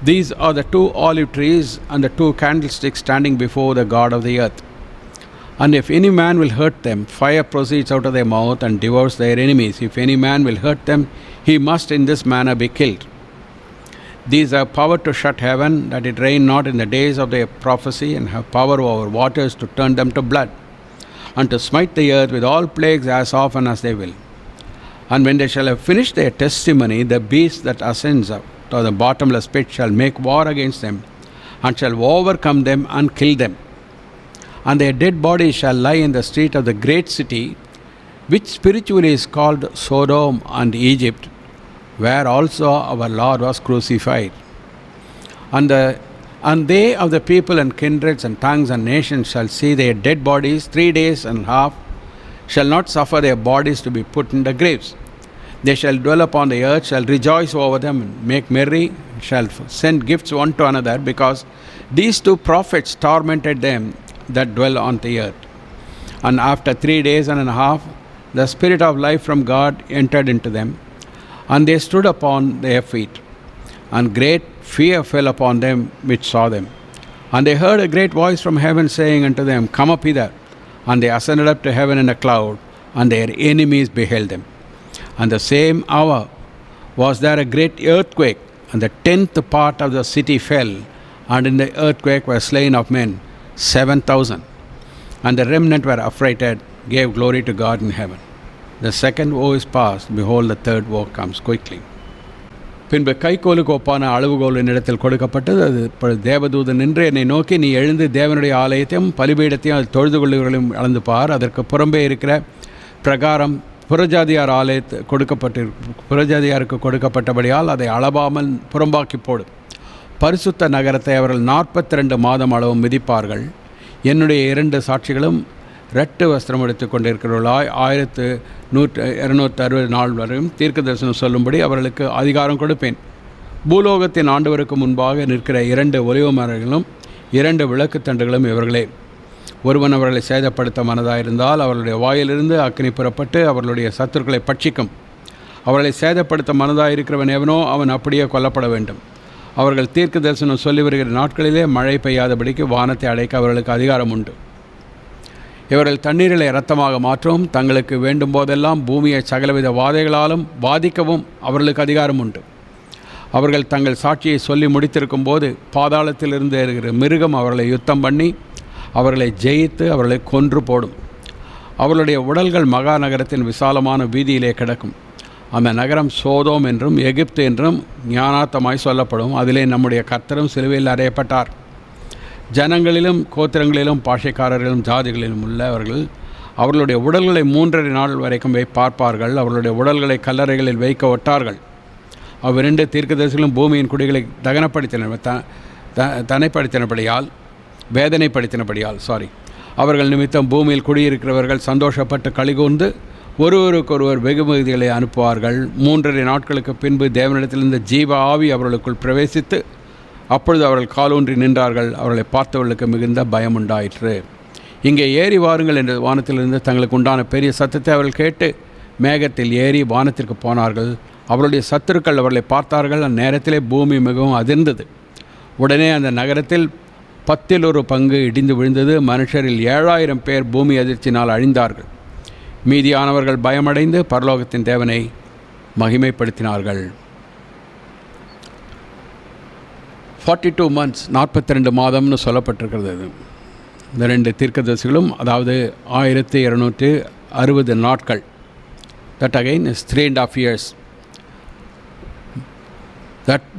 These are the 2 olive trees and the 2 candlesticks standing before the God of the earth. And if any man will hurt them, fire proceeds out of their mouth and devours their enemies. If any man will hurt them, he must in this manner be killed. These have power to shut heaven, that it rain not in the days of their prophecy, and have power over waters to turn them to blood, and to smite the earth with all plagues as often as they will. And when they shall have finished their testimony, the beast that ascends up to the bottomless pit shall make war against them, and shall overcome them and kill them. And their dead bodies shall lie in the street of the great city, which spiritually is called Sodom and Egypt, where also our Lord was crucified. And they of the people and kindreds and tongues and nations shall see their dead bodies 3 days and a half, shall not suffer their bodies to be put in the graves. They shall dwell upon the earth, shall rejoice over them, and make merry, shall send gifts one to another, because these 2 prophets tormented them that dwell on the earth. And after 3 days and a half, the Spirit of life from God entered into them, and they stood upon their feet. And great fear fell upon them which saw them. And they heard a great voice from heaven saying unto them, Come up hither. And they ascended up to heaven in a cloud, and their enemies beheld them. And the same hour was there a great earthquake, and the 10th part of the city fell, and in the earthquake were slain of men 7,000. And the remnant were affrighted, gave glory to God in heaven. The second woe is past, behold, the third woe comes quickly. பின்பு கைக்கோலுக்கு ஒப்பான அளவுகோல் என்னிடத்தில் கொடுக்கப்பட்டது. அது தேவதூதன் நின்று என்னை நோக்கி, நீ எழுந்து தேவனுடைய ஆலயத்தையும் பலிபீடத்தையும் அது தொழுது கொள்ளுகளையும் அளந்து பார். அதற்கு புறம்பே இருக்கிற பிரகாரம் புறஜாதியார் புறஜாதியாருக்கு கொடுக்கப்பட்டபடியால் அதை அளவாமல் புறம்பாக்கி போடு. பரிசுத்த நகரத்தை அவர்கள் 42 மாதம் அளவும் மிதிப்பார்கள். என்னுடைய 2 சாட்சிகளும் ரெட்டு வஸ்திரம் எடுத்து கொண்டிருக்கிறவர்களாய் 1260 நாள் வரையும் தீர்க்க தரிசனம் சொல்லும்படி அவர்களுக்கு அதிகாரம் கொடுப்பேன். பூலோகத்தின் ஆண்டவருக்கு முன்பாக நிற்கிற 2 ஒலிவ மரங்களும் 2 விளக்குத்தண்டுகளும் இவர்களே. ஒருவன் அவர்களை சேதப்படுத்த மனதாயிருந்தால் அவர்களுடைய வாயிலிருந்து அக்கினி புறப்பட்டு அவர்களுடைய சத்துருக்களை பட்சிக்கும். அவர்களை சேதப்படுத்த மனதாயிருக்கிறவன் எவனோ அவன் அப்படியே கொல்லப்பட வேண்டும். அவர்கள் தீர்க்க தரிசனம் சொல்லி வருகிற நாட்களிலே மழை பெய்யாதபடிக்கு வானத்தை அடைக்க அவர்களுக்கு அதிகாரம் உண்டு. இவர்கள் தண்ணீரிலே இரத்தமாக மாற்றவும் தங்களுக்கு வேண்டும் போதெல்லாம் பூமியை சகலவித வாதைகளாலும் பாதிக்கவும் அவர்களுக்கு அதிகாரம் உண்டு. அவர்கள் தங்கள் சாட்சியை சொல்லி முடித்திருக்கும் போது பாதாளத்திலிருந்து இருக்கிற மிருகம் அவர்களை யுத்தம் பண்ணி அவர்களை ஜெயித்து அவர்களை கொன்று போடும். அவர்களுடைய உடல்கள் மகா நகரத்தின் விசாலமான வீதியிலே கிடக்கும். அந்த நகரம் சோதோம் என்றும் எகிப்து என்றும் ஞானார்த்தமாய் சொல்லப்படும். அதிலே நம்முடைய கர்த்தரும் சிலுவையில் அறையப்பட்டார். ஜனங்களிலும் கோத்திரங்களிலும் பாஷைக்காரர்களும் ஜாதிகளிலும் உள்ளவர்கள் அவர்களுடைய உடல்களை 3.5 நாள் வரைக்கும் பார்ப்பார்கள். அவர்களுடைய உடல்களை கல்லறைகளில் வைக்க ஒட்டார்கள். அவ்விரண்டு தீர்க்கதரிசிகளும் பூமியின் குடிகளை வேதனைப்படுத்தினபடியால் அவர்கள் நிமித்தம் பூமியில் குடியிருக்கிறவர்கள் சந்தோஷப்பட்டு கலிகூர்ந்து ஒருவருக்கொருவர் வெகுமதிகளை அனுப்புவார்கள். 3.5 நாட்களுக்கு பின்பு தேவனிடத்திலிருந்து ஜீவ ஆவி அவர்களுக்குள் பிரவேசித்து அப்பொழுது அவர்கள் காலூன்றி நின்றார்கள். அவர்களை பார்த்தவர்களுக்கு மிகுந்த பயம் உண்டாயிற்று. இங்கே ஏறி வாருங்கள் என்று வானத்திலிருந்து தங்களுக்கு உண்டான பெரிய சத்தத்தை அவர்கள் கேட்டு மேகத்தில் ஏறி வானத்திற்கு போனார்கள். அவருடைய சத்துருக்கள் அவர்களை பார்த்தார்கள். அந்நேரத்திலே பூமி மிகவும் அதிர்ந்தது. உடனே அந்த நகரத்தில் 10 பங்கு இடிந்து விழுந்தது. மனுஷரில் 7000 பேர் பூமி அதிர்ச்சினால் அழிந்தார்கள். மீதியானவர்கள் பயமடைந்து பரலோகத்தின் தேவனை மகிமைப்படுத்தினார்கள். 42 months 42 மாதம்னு சொல்லப்பட்டிருக்கிறது. இந்த 2 தீர்க்கதரிசிகளும், அதாவது 1260 நாட்கள். That again is 3.5 years.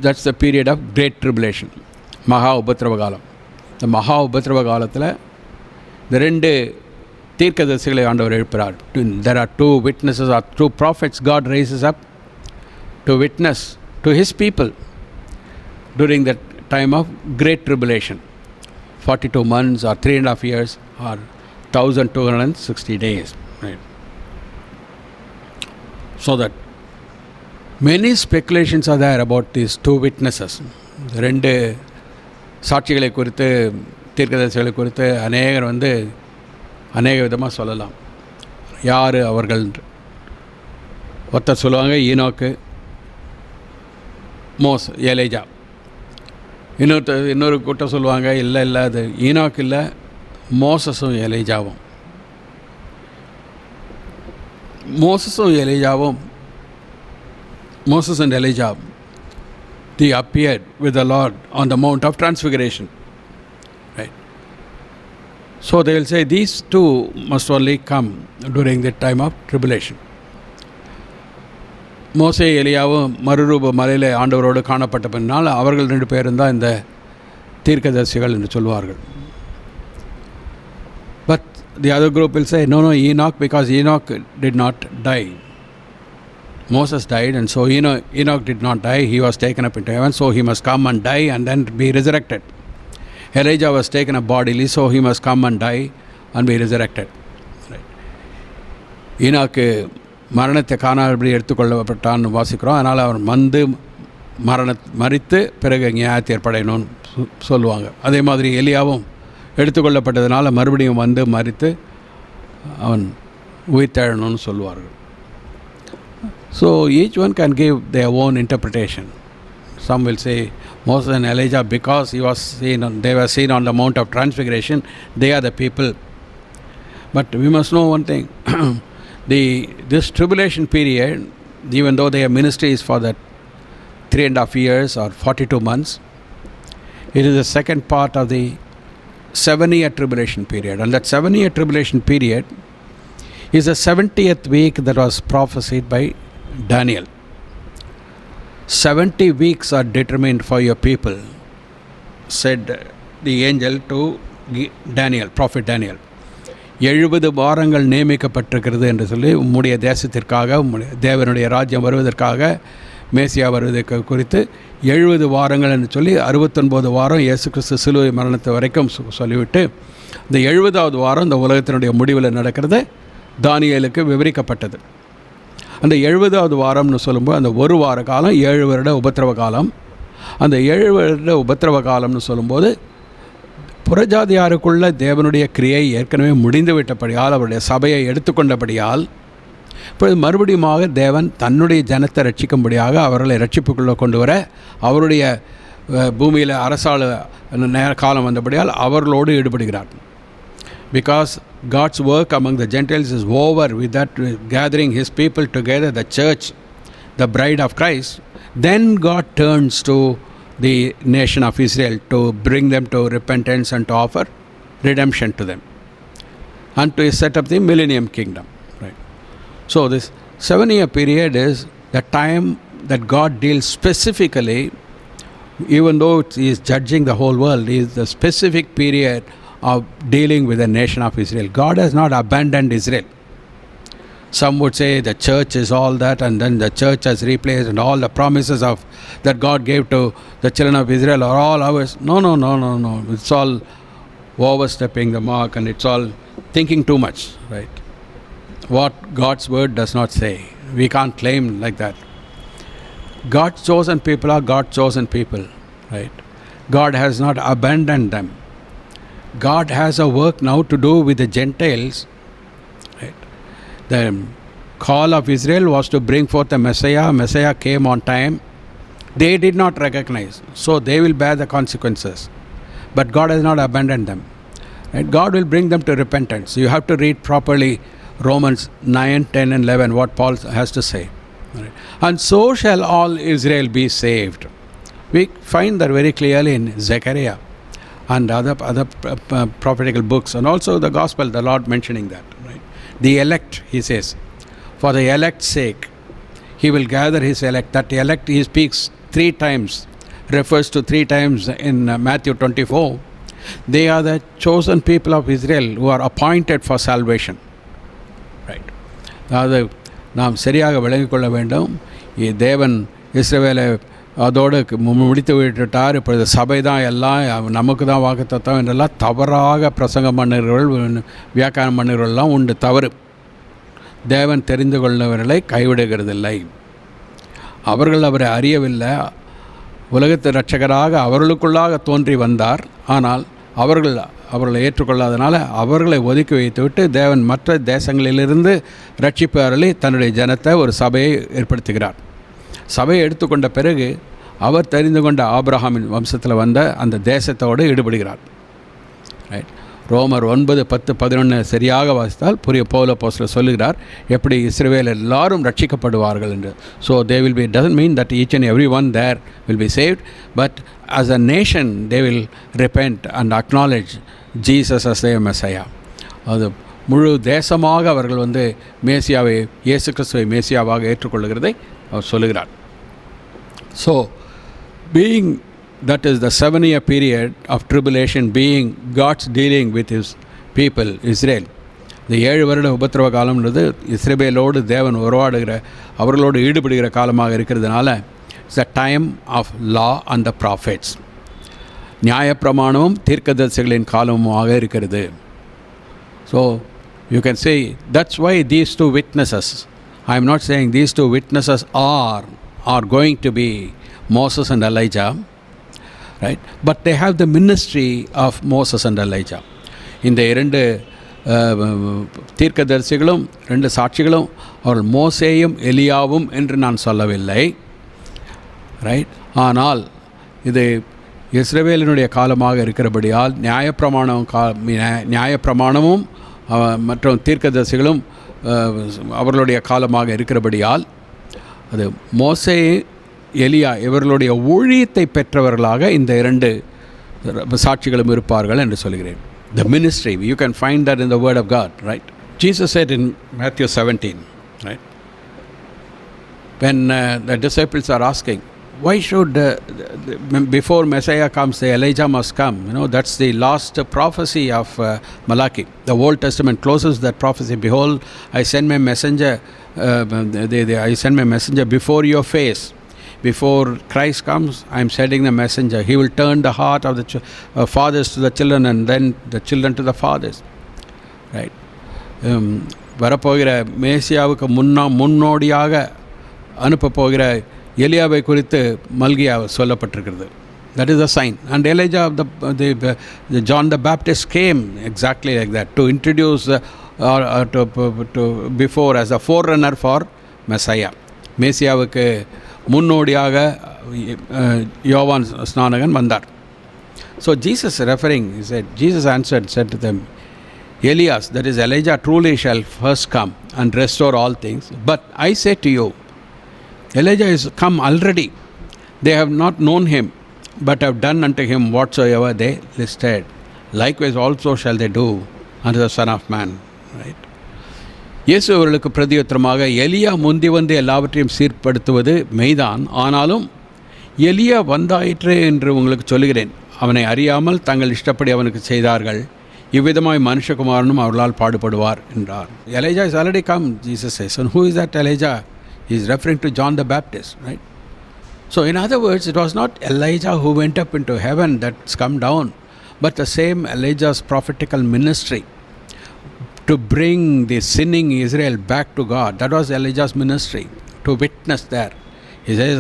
That's the period of great tribulation. மகா உபத்திரவ காலம். இந்த மகா உபத்திரவ காலத்தில் இந்த 2 தீர்க்கதரிசிகளை ஆண்டவர் எழுப்புகிறார். There are 2 witnesses or 2 prophets God raises up to witness to his people during that time of great tribulation. 42 months or 3.5 years or 1260 days. Right? So that many speculations are there about these 2 witnesses. 2 சாட்சிகளை குறித்து, தீர்க்கதரிசிகளை குறித்து அநேகர் அநேக விதமாக சொல்லலாம். யார் அவர்கள்? ஒருத்தர் சொல்லுவாங்க ஈனோக்கு, எலேஜா. இன்னொரு கூட்டம் சொல்லுவாங்க இல்லை அது ஈனோக்கு இல்லை, மோசஸும் எலேஜாவும். Moses and Elijah, they appeared with the Lord on the Mount of Transfiguration. Right? So they will say these 2 must only come during the time of tribulation. மோசே எலியாவும் மறுரூப மலையில் ஆண்டவரோடு காணப்பட்ட பின்னால் அவர்கள் 2 பேரும் தான் இந்த தீர்க்கதரிசிகள் என்று சொல்வார்கள். But the other group will say no, Enoch, because Enoch did not die. Moses died, and so Enoch did not die. He was taken up into heaven, so he must come and die and then be resurrected. Elijah was taken up bodily, so he must come and die and be resurrected. Right? Enoch மரணத்தை காணாதபடி எடுத்துக்கொள்ளப்பட்டான்னு வாசிக்கிறோம். அதனால் அவர் மரித்து பிறகு நியாயத்தை ஏற்படையணும்னு சொல்லுவாங்க. அதே மாதிரி எலியாவும் எடுத்துக்கொள்ளப்பட்டதுனால மறுபடியும் மரித்து அவன் உயிர் தேழணும்னு சொல்லுவார்கள். So each one can give their own interpretation. Some will say Moses and Elijah, because they were seen on the Mount of Transfiguration, they are the people. But we must know one thing. This tribulation period, even though their ministry is for that 3.5 years or 42 months, it is the second part of the 7-year tribulation period. And that 7-year tribulation period is the 70th week that was prophesied by Daniel. 70 weeks are determined for your people, said the angel to Daniel, prophet Daniel. 70 வாரங்கள் நியமிக்கப்பட்டிருக்கிறது என்று சொல்லி உம்முடைய தேசத்திற்காக தேவனுடைய ராஜ்யம் வருவதற்காக மேசியா வருவதற்கு குறித்து 70 வாரங்கள் என்று சொல்லி 69 வாரம் இயேசு கிறிஸ்து சிலுவை மரணத்தை வரைக்கும் சொல்லிவிட்டு இந்த 70வது வாரம் இந்த உலகத்தினுடைய முடிவில் நடக்கிறது தானியேலுக்கு விவரிக்கப்பட்டது. அந்த 70வது வாரம்னு சொல்லும்போது அந்த ஒரு வார காலம் 7 வருட உபத்திரவ காலம். அந்த 7 வருட உபத்திரவ காலம்னு சொல்லும்போது புறஜாதியாருக்குள்ள தேவனுடைய கிரியை ஏற்கனவே முடிந்து விட்டபடியால் அவருடைய சபையை எடுத்துக்கொண்டபடியால் இப்பொழுது மறுபடியுமாக தேவன் தன்னுடைய ஜனத்தை ரட்சிக்கும்படியாக அவர்களை ரட்சிப்புக்குள்ளே கொண்டு வர அவருடைய பூமியில் அரசாள காலம் வந்தபடியால் அவர்களோடு ஈடுபடுகிறார். Because God's work among the Gentiles is over with that gathering his people together, the church, the bride of Christ, then God turns to the nation of Israel to bring them to repentance and to offer redemption to them and to set up the millennium kingdom. Right. So this 7-year period is the time that God deals specifically, even though he is judging the whole world, is the specific period of dealing with the nation of Israel. God has not abandoned Israel. Some would say the church is all that and then the church has replaced and all the promises of that God gave to the children of Israel are all ours. No. It's all overstepping the mark and it's all thinking too much, right? What God's word does not say. We can't claim like that. God's chosen people are God's chosen people, right? God has not abandoned them. God has a work now to do with the Gentiles. Right? The call of Israel was to bring forth the Messiah. Messiah came on time. They did not recognize, so they will bear the consequences. But God has not abandoned them. Right? God will bring them to repentance. You have to read properly Romans 9, 10 and 11, what Paul has to say. Right? And so shall all Israel be saved. We find that very clearly in Zechariah and other prophetical books, and also the gospel, the Lord mentioning that. Right? The elect, he says, for the elect's sake, he will gather his elect. That elect he speaks 3 times, refers to 3 times in Matthew 24. They are the chosen people of Israel who are appointed for salvation. Right? அதாவது நாம் சரியாக விளங்கிக் கொள்ள வேண்டும். தேவன் இஸ்ரவேலை அதோடு முடித்து விட்டுட்டார். இப்பொழுது சபை தான் எல்லாம், நமக்கு தான் வாக்குத்தத்தம் என்றெல்லாம் தவறாக பிரசங்கம் பண்ணுகிறவர்கள், வியாக்கியானம் பண்ணுகிறவர்கள்லாம் உண்டு. தவறு. தேவன் தெரிந்து கொள்ளவர்களை கைவிடுகிறதில்லை. அவர்கள் அவரை அறியவில்லை. உலகத்து இரட்சகராக அவர்களுக்குள்ளாக தோன்றி வந்தார். ஆனால் அவர்களை ஏற்றுக்கொள்ளாதனால அவர்களை ஒதுக்கி வைத்துவிட்டு தேவன் மற்ற தேசங்களிலிருந்து ரட்சிப்பு அருளி தன்னுடைய ஜனத்தை ஒரு சபையை ஏற்படுத்துகிறார். சபையை எடுத்துக்கொண்ட பிறகு அவர் தெரிந்து கொண்ட ஆபிரகாமின் வம்சத்தில் வந்த அந்த தேசத்தோடு ஈடுபடுகிறார். ரைட். ரோமர் 9, 10, 11 சரியாக வாசித்தால் பவுல் அப்போஸ்தலர் சொல்லுகிறார் எப்படி இஸ்ரவேல் எல்லாரும் ரட்சிக்கப்படுவார்கள் என்று. So they will be, doesn't mean that each and every one there will be saved, but as a nation they will repent and acknowledge Jesus as their Messiah. அது முழு தேசமாக அவர்கள் மேசியாவை, இயேசு கிறிஸ்துவை மேசியாவாக ஏற்றுக்கொள்ளுகிறதை அவர் சொல்லுகிறார். So being that is the 7-year period of tribulation, being God's dealing with his people Israel. இந்த 7 வருட உபத்திரவ காலம்ன்றது இஸ்ரவேலோடு தேவன் உறவாடுகிற, அவர்களோடு ஈடுபடுகிற காலமாக இருக்கிறதுனால it's the time of law and the prophets. நியாயப்பிரமாணமும் தீர்க்கதரிசிகளின் காலமாக இருக்கிறது. So you can say that's why these 2 witnesses, I am not saying these 2 witnesses are going to be Moses and Elijah, right? But they have the ministry of Moses and Elijah. இந்த 2 தீர்க்கதரிசிகளும் 2 சாட்சிகளும் அவர்கள் மோசேயும் எலியாவும் என்று நான் சொல்லவில்லை. Right. ஆனால் இது இஸ்ரவேலினுடைய காலமாக இருக்கிறபடியால் நியாயப்பிரமாணமும் மற்றும் தீர்க்கதரிசிகளும் அவர்களுடைய காலமாக இருக்கிறபடியால் அது மோசே, எலியா இவர்களுடைய ஊழியத்தை பெற்றவர்களாக இந்த 2 சாட்சிகளும் இருப்பார்கள் என்று சொல்கிறேன். The ministry, you can find that in the word of God, right? Jesus said in Matthew 17, right? When the disciples are asking, why should before Messiah comes, the Elijah must come? You know, that's the last prophecy of Malachi. The Old Testament closes that prophecy. Behold, I send my messenger. I send my messenger before your face. Before Christ comes, I am sending the messenger. He will turn the heart of the fathers to the children, and then the children to the fathers. Right? வரப்போகிற மேசியாவுக்கு முன்னோடியாக அனுப்ப போகிற எலியாவை குறித்து மல்கியா சொல்லப்பட்டிருக்கிறது. That is a sign. And Elijah of the John the Baptist came exactly like that, to introduce to before as a forerunner for Messiah. மேசியாவுக்கு முன்னோடியாக யோவான் ஸ்நானகன் வந்தார். So Jesus referring, he said, Jesus answered, said to them, Elias, that is Elijah, truly shall first come and restore all things. But I say to you, Elijah is come already. They have not known him, but have done unto him whatsoever they listed. Likewise also shall they do unto the Son of Man. Right? இயேசு அவர்களுக்கு பிரதியுத்தரமாக, எலியா முந்தி வந்து எல்லாவற்றையும் சீர்படுத்துவது மெய்தான், ஆனாலும் எலியா வந்தாயிற்றே என்று உங்களுக்கு சொல்லுகிறேன். அவனை அறியாமல் தங்கள் இஷ்டப்படி அவனுக்கு செய்தார்கள். இவ்விதமாய் மனுஷகுமாரனும் அவர்களால் பாடுபடுவார் என்றார். Elijah is already come, Jesus says. And who is that Elijah? He is referring to John the Baptist, right? So in other words, it was not Elijah who went up into heaven that's come down, but the same Elijah's prophetical ministry to bring the sinning Israel back to God. That was Elijah's ministry, to witness there. He says,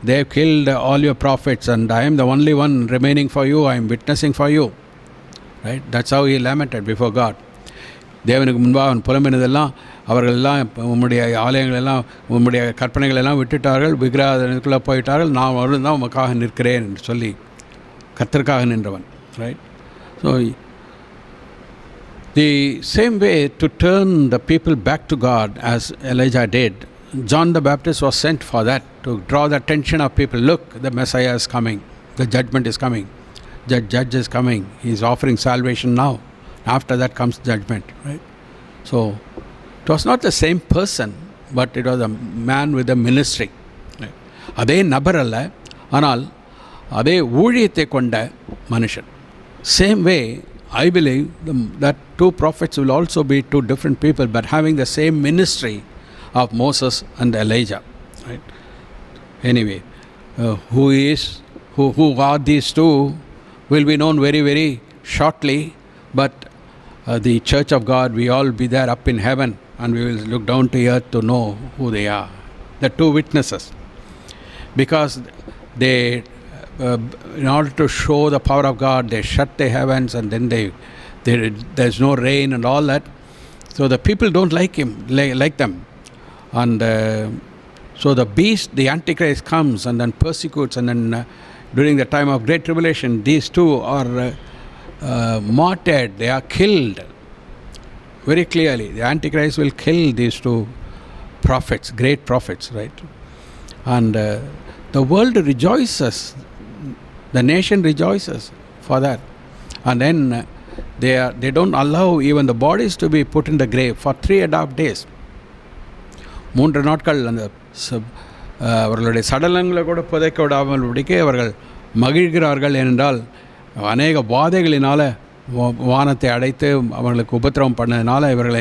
they have killed all your prophets and I am the only one remaining for you. I am witnessing for you. Right? That's how he lamented before God. தேவனுக்கு முன்பாக அவன் புலம்பினதெல்லாம், அவர்களெல்லாம் உம்முடைய ஆலயங்களெல்லாம் உம்முடைய கற்பனைகளெல்லாம் விட்டுட்டார்கள், விக்கிரகத்துக்குள்ளே போயிட்டார்கள், நான் அவர்கள் தான் உமக்காக நிற்கிறேன் என்று சொல்லி கர்த்தருக்காக நின்றவன். Right? So the same way to turn the people back to God as Elijah did, John the Baptist was sent for that, to draw the attention of people. Look, the Messiah is coming, the judgment is coming, the judge is coming, he is offering salvation now. After that comes judgment, right? So it was not the same person, but it was a man with a ministry. அதே நபர் அல்ல, ஆனால் அதே ஊழியத்தை கொண்ட மனுஷன். Same way, I believe that two prophets will also be two different people, but having the same ministry of Moses and Elijah. Right? Anyway, who are these two will be known very, very shortly, but the church of God, we all be there up in heaven, and we will look down to earth to know who they are. The two witnesses. Because they, in order to show the power of God, they shut the heavens, and then there's no rain and all that. So the people don't like him, like them. And so the beast, the Antichrist, comes and then persecutes, and then during the time of Great Tribulation, these two are martyred, they are killed. Very clearly, the Antichrist will kill these two prophets, great prophets, right? And the world rejoices, the nation rejoices for that. And then they don't allow even the bodies to be put in the grave for 3.5 days. 3 நாட்கள் அந்த அவர்களுடைய சடலங்களை கூட புதைக்க விடாமல் படிக்க அவர்கள் மகிழ்கிறார்கள். ஏனென்றால் அநேக வாதைகளினால் வானத்தை அடைத்து அவர்களுக்கு உபத்திரவம் பண்ணதுனால இவர்கள்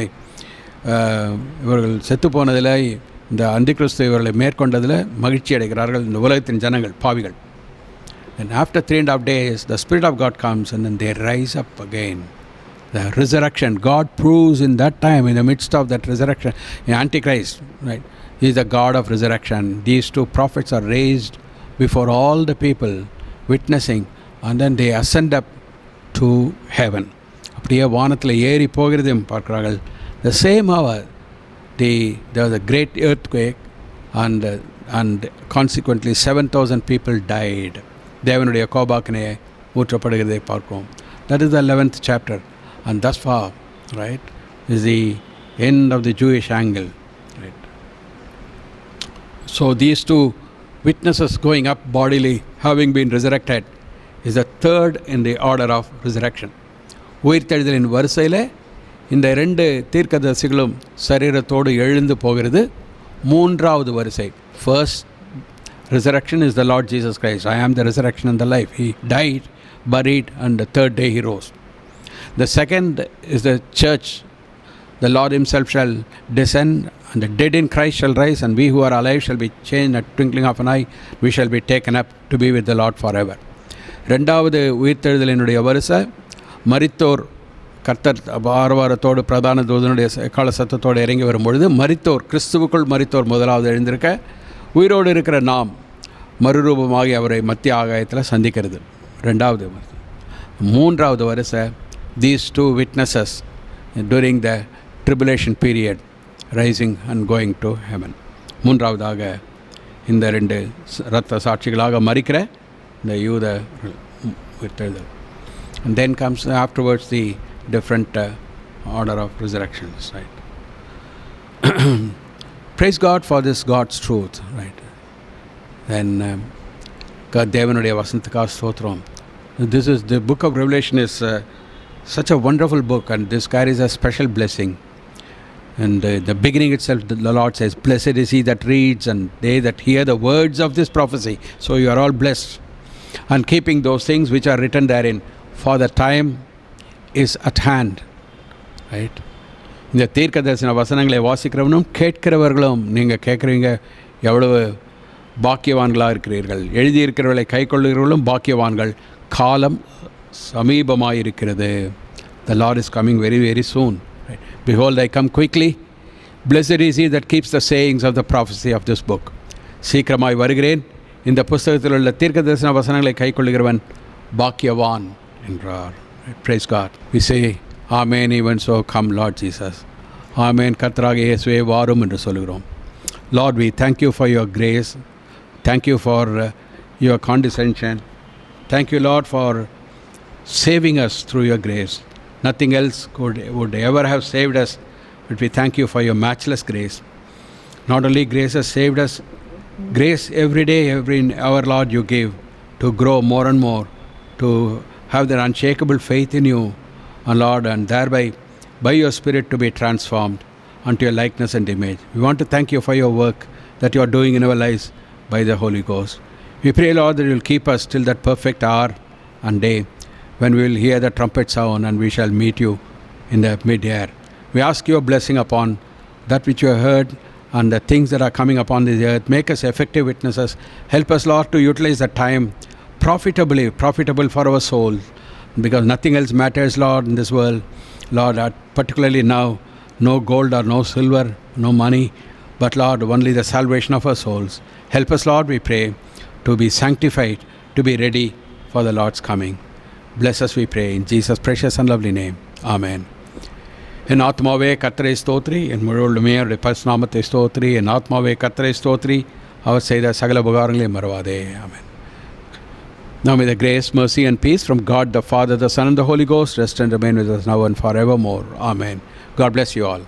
செத்து போனதில், இந்த அந்திகிறிஸ்து இவர்களை மேற்கொண்டதில் மகிழ்ச்சி அடைகிறார்கள் இந்த உலகத்தின் ஜனங்கள், பாவிகள். And after 3.5 days, the Spirit of God comes and then they rise up again. The resurrection, God proves in that time, in the midst of that resurrection, the Antichrist, right? He is the God of resurrection. These two prophets are raised before all the people, witnessing, and then they ascend up to heaven. அப்படியே வானத்தில் ஏறி போகிறதையும் பார்க்கிறார்கள். The same hour, there was a great earthquake, and consequently 7,000 people died. தேவனுடைய கோபாக்கினையை ஊற்றப்படுகிறதை பார்க்கிறோம். That is the 11th chapter, and thus far, right, is the end of the Jewish angle, right? So these two witnesses going up bodily, having been resurrected, is the third in the order of resurrection. உயிர்த்தெழுதலின் வரிசையில் இந்த 2 தீர்க்கதரிசிகளும் சரீரத்தோடு எழுந்து போகிறது. 3வது வரிசை, first Resurrection is the Lord Jesus Christ. I am the resurrection and the life. He died, buried, and the third day he rose. The second is the church. The Lord himself shall descend, and the dead in Christ shall rise, and we who are alive shall be changed at twinkling of an eye. We shall be taken up to be with the Lord forever. ரெண்டாவது உயிர்த்தெழுதலினுடைய வரிசை, மரித்தோர் கர்த்தர் ஆரவாரத்தோடு பிரதான தூதனுடைய கால சத்தத்தோடு இறங்கி வரும்பொழுது மரித்தோர், கிறிஸ்துவுக்குள் மரித்தோர் முதலாவது எழுந்திருக்க, உயிரோடு இருக்கிற நாம் மறுரூபமாகி அவரை மத்திய ஆகாயத்தில் சந்திக்கிறது ரெண்டாவது. மூன்றாவது வரிசை, these two witnesses during the tribulation period rising and going to heaven. மூன்றாவதாக இந்த ரெண்டு இரத்த சாட்சிகளாக மரிக்கிற இந்த யூத உயிர்த்தெழுதல். And then comes afterwards the different order of resurrections, right? Praise God for this God's truth, right? Then தேவனுடைய வசனத்துக்காக ஸ்தோத்திரம். This is the book of Revelation is such a wonderful book, and this carries a special blessing. And the beginning itself, the Lord says, blessed is he that reads and they that hear the words of this prophecy. So you are all blessed, and keeping those things which are written therein, for the time is at hand, right? இந்த தீர்க்க தரிசன வசனங்களை வாசிக்கிறவனும் கேட்கிறவர்களும், நீங்கள் கேட்குறீங்க எவ்வளவு பாக்கியவான்களாக இருக்கிறீர்கள். எழுதியிருக்கிறவர்களை கை கொள்ளுகிறவர்களும் பாக்கியவான்கள். காலம் சமீபமாயிருக்கிறது. The Lord is coming very, very soon. Right? Behold, I come quickly. Blessed is he that keeps the sayings of the prophecy of this book. சீக்கிரமாய் வருகிறேன். இந்த புஸ்தகத்தில் உள்ள தீர்க்க தரிசன வசனங்களை கை கொள்ளுகிறவன் பாக்கியவான் என்றார். Praise God. We say, Amen, even so come Lord Jesus. Amen. கர்த்தராக இயேசுவே வாரும் என்று சொல்கிறோம். Lord, we thank you for your grace. Thank you for your condescension. Thank you, Lord, for saving us through your grace. Nothing else would ever have saved us, but we thank you for your matchless grace. Not only grace has saved us, grace every day, every hour, Lord, you give to grow more and more, to have that unshakable faith in you, and Lord, and thereby by your Spirit to be transformed unto your likeness and image. We want to thank you for your work that you are doing in our lives by the Holy Ghost. We pray, Lord, that you will keep us till that perfect hour and day when we will hear the trumpet sound and we shall meet you in the mid-air. We ask your blessing upon that which you have heard and the things that are coming upon this earth. Make us effective witnesses. Help us, Lord, to utilize the time profitable for our soul, because nothing else matters, Lord, in this world. Lord, particularly now, no gold or no silver, no money, but Lord, only the salvation of our souls. Help us, Lord, we pray, to be sanctified, to be ready for the Lord's coming. Bless us, we pray, in Jesus' precious and lovely name. Amen. என் ஆத்மாவே கர்த்தரை ஸ்தோத்ரி, என் முழுவதுமே அவருடைய பரிசுநாமத்தை ஸ்தோத்ரி. என் ஆத்மாவே கர்த்தரை ஸ்தோத்ரி, அவர் செய்த சகல உபகாரங்களையும் மறவாதே. Amen. Now may the grace, mercy and peace from God the Father, the Son and the Holy Ghost rest and remain with us now and forevermore. Amen. God bless you all.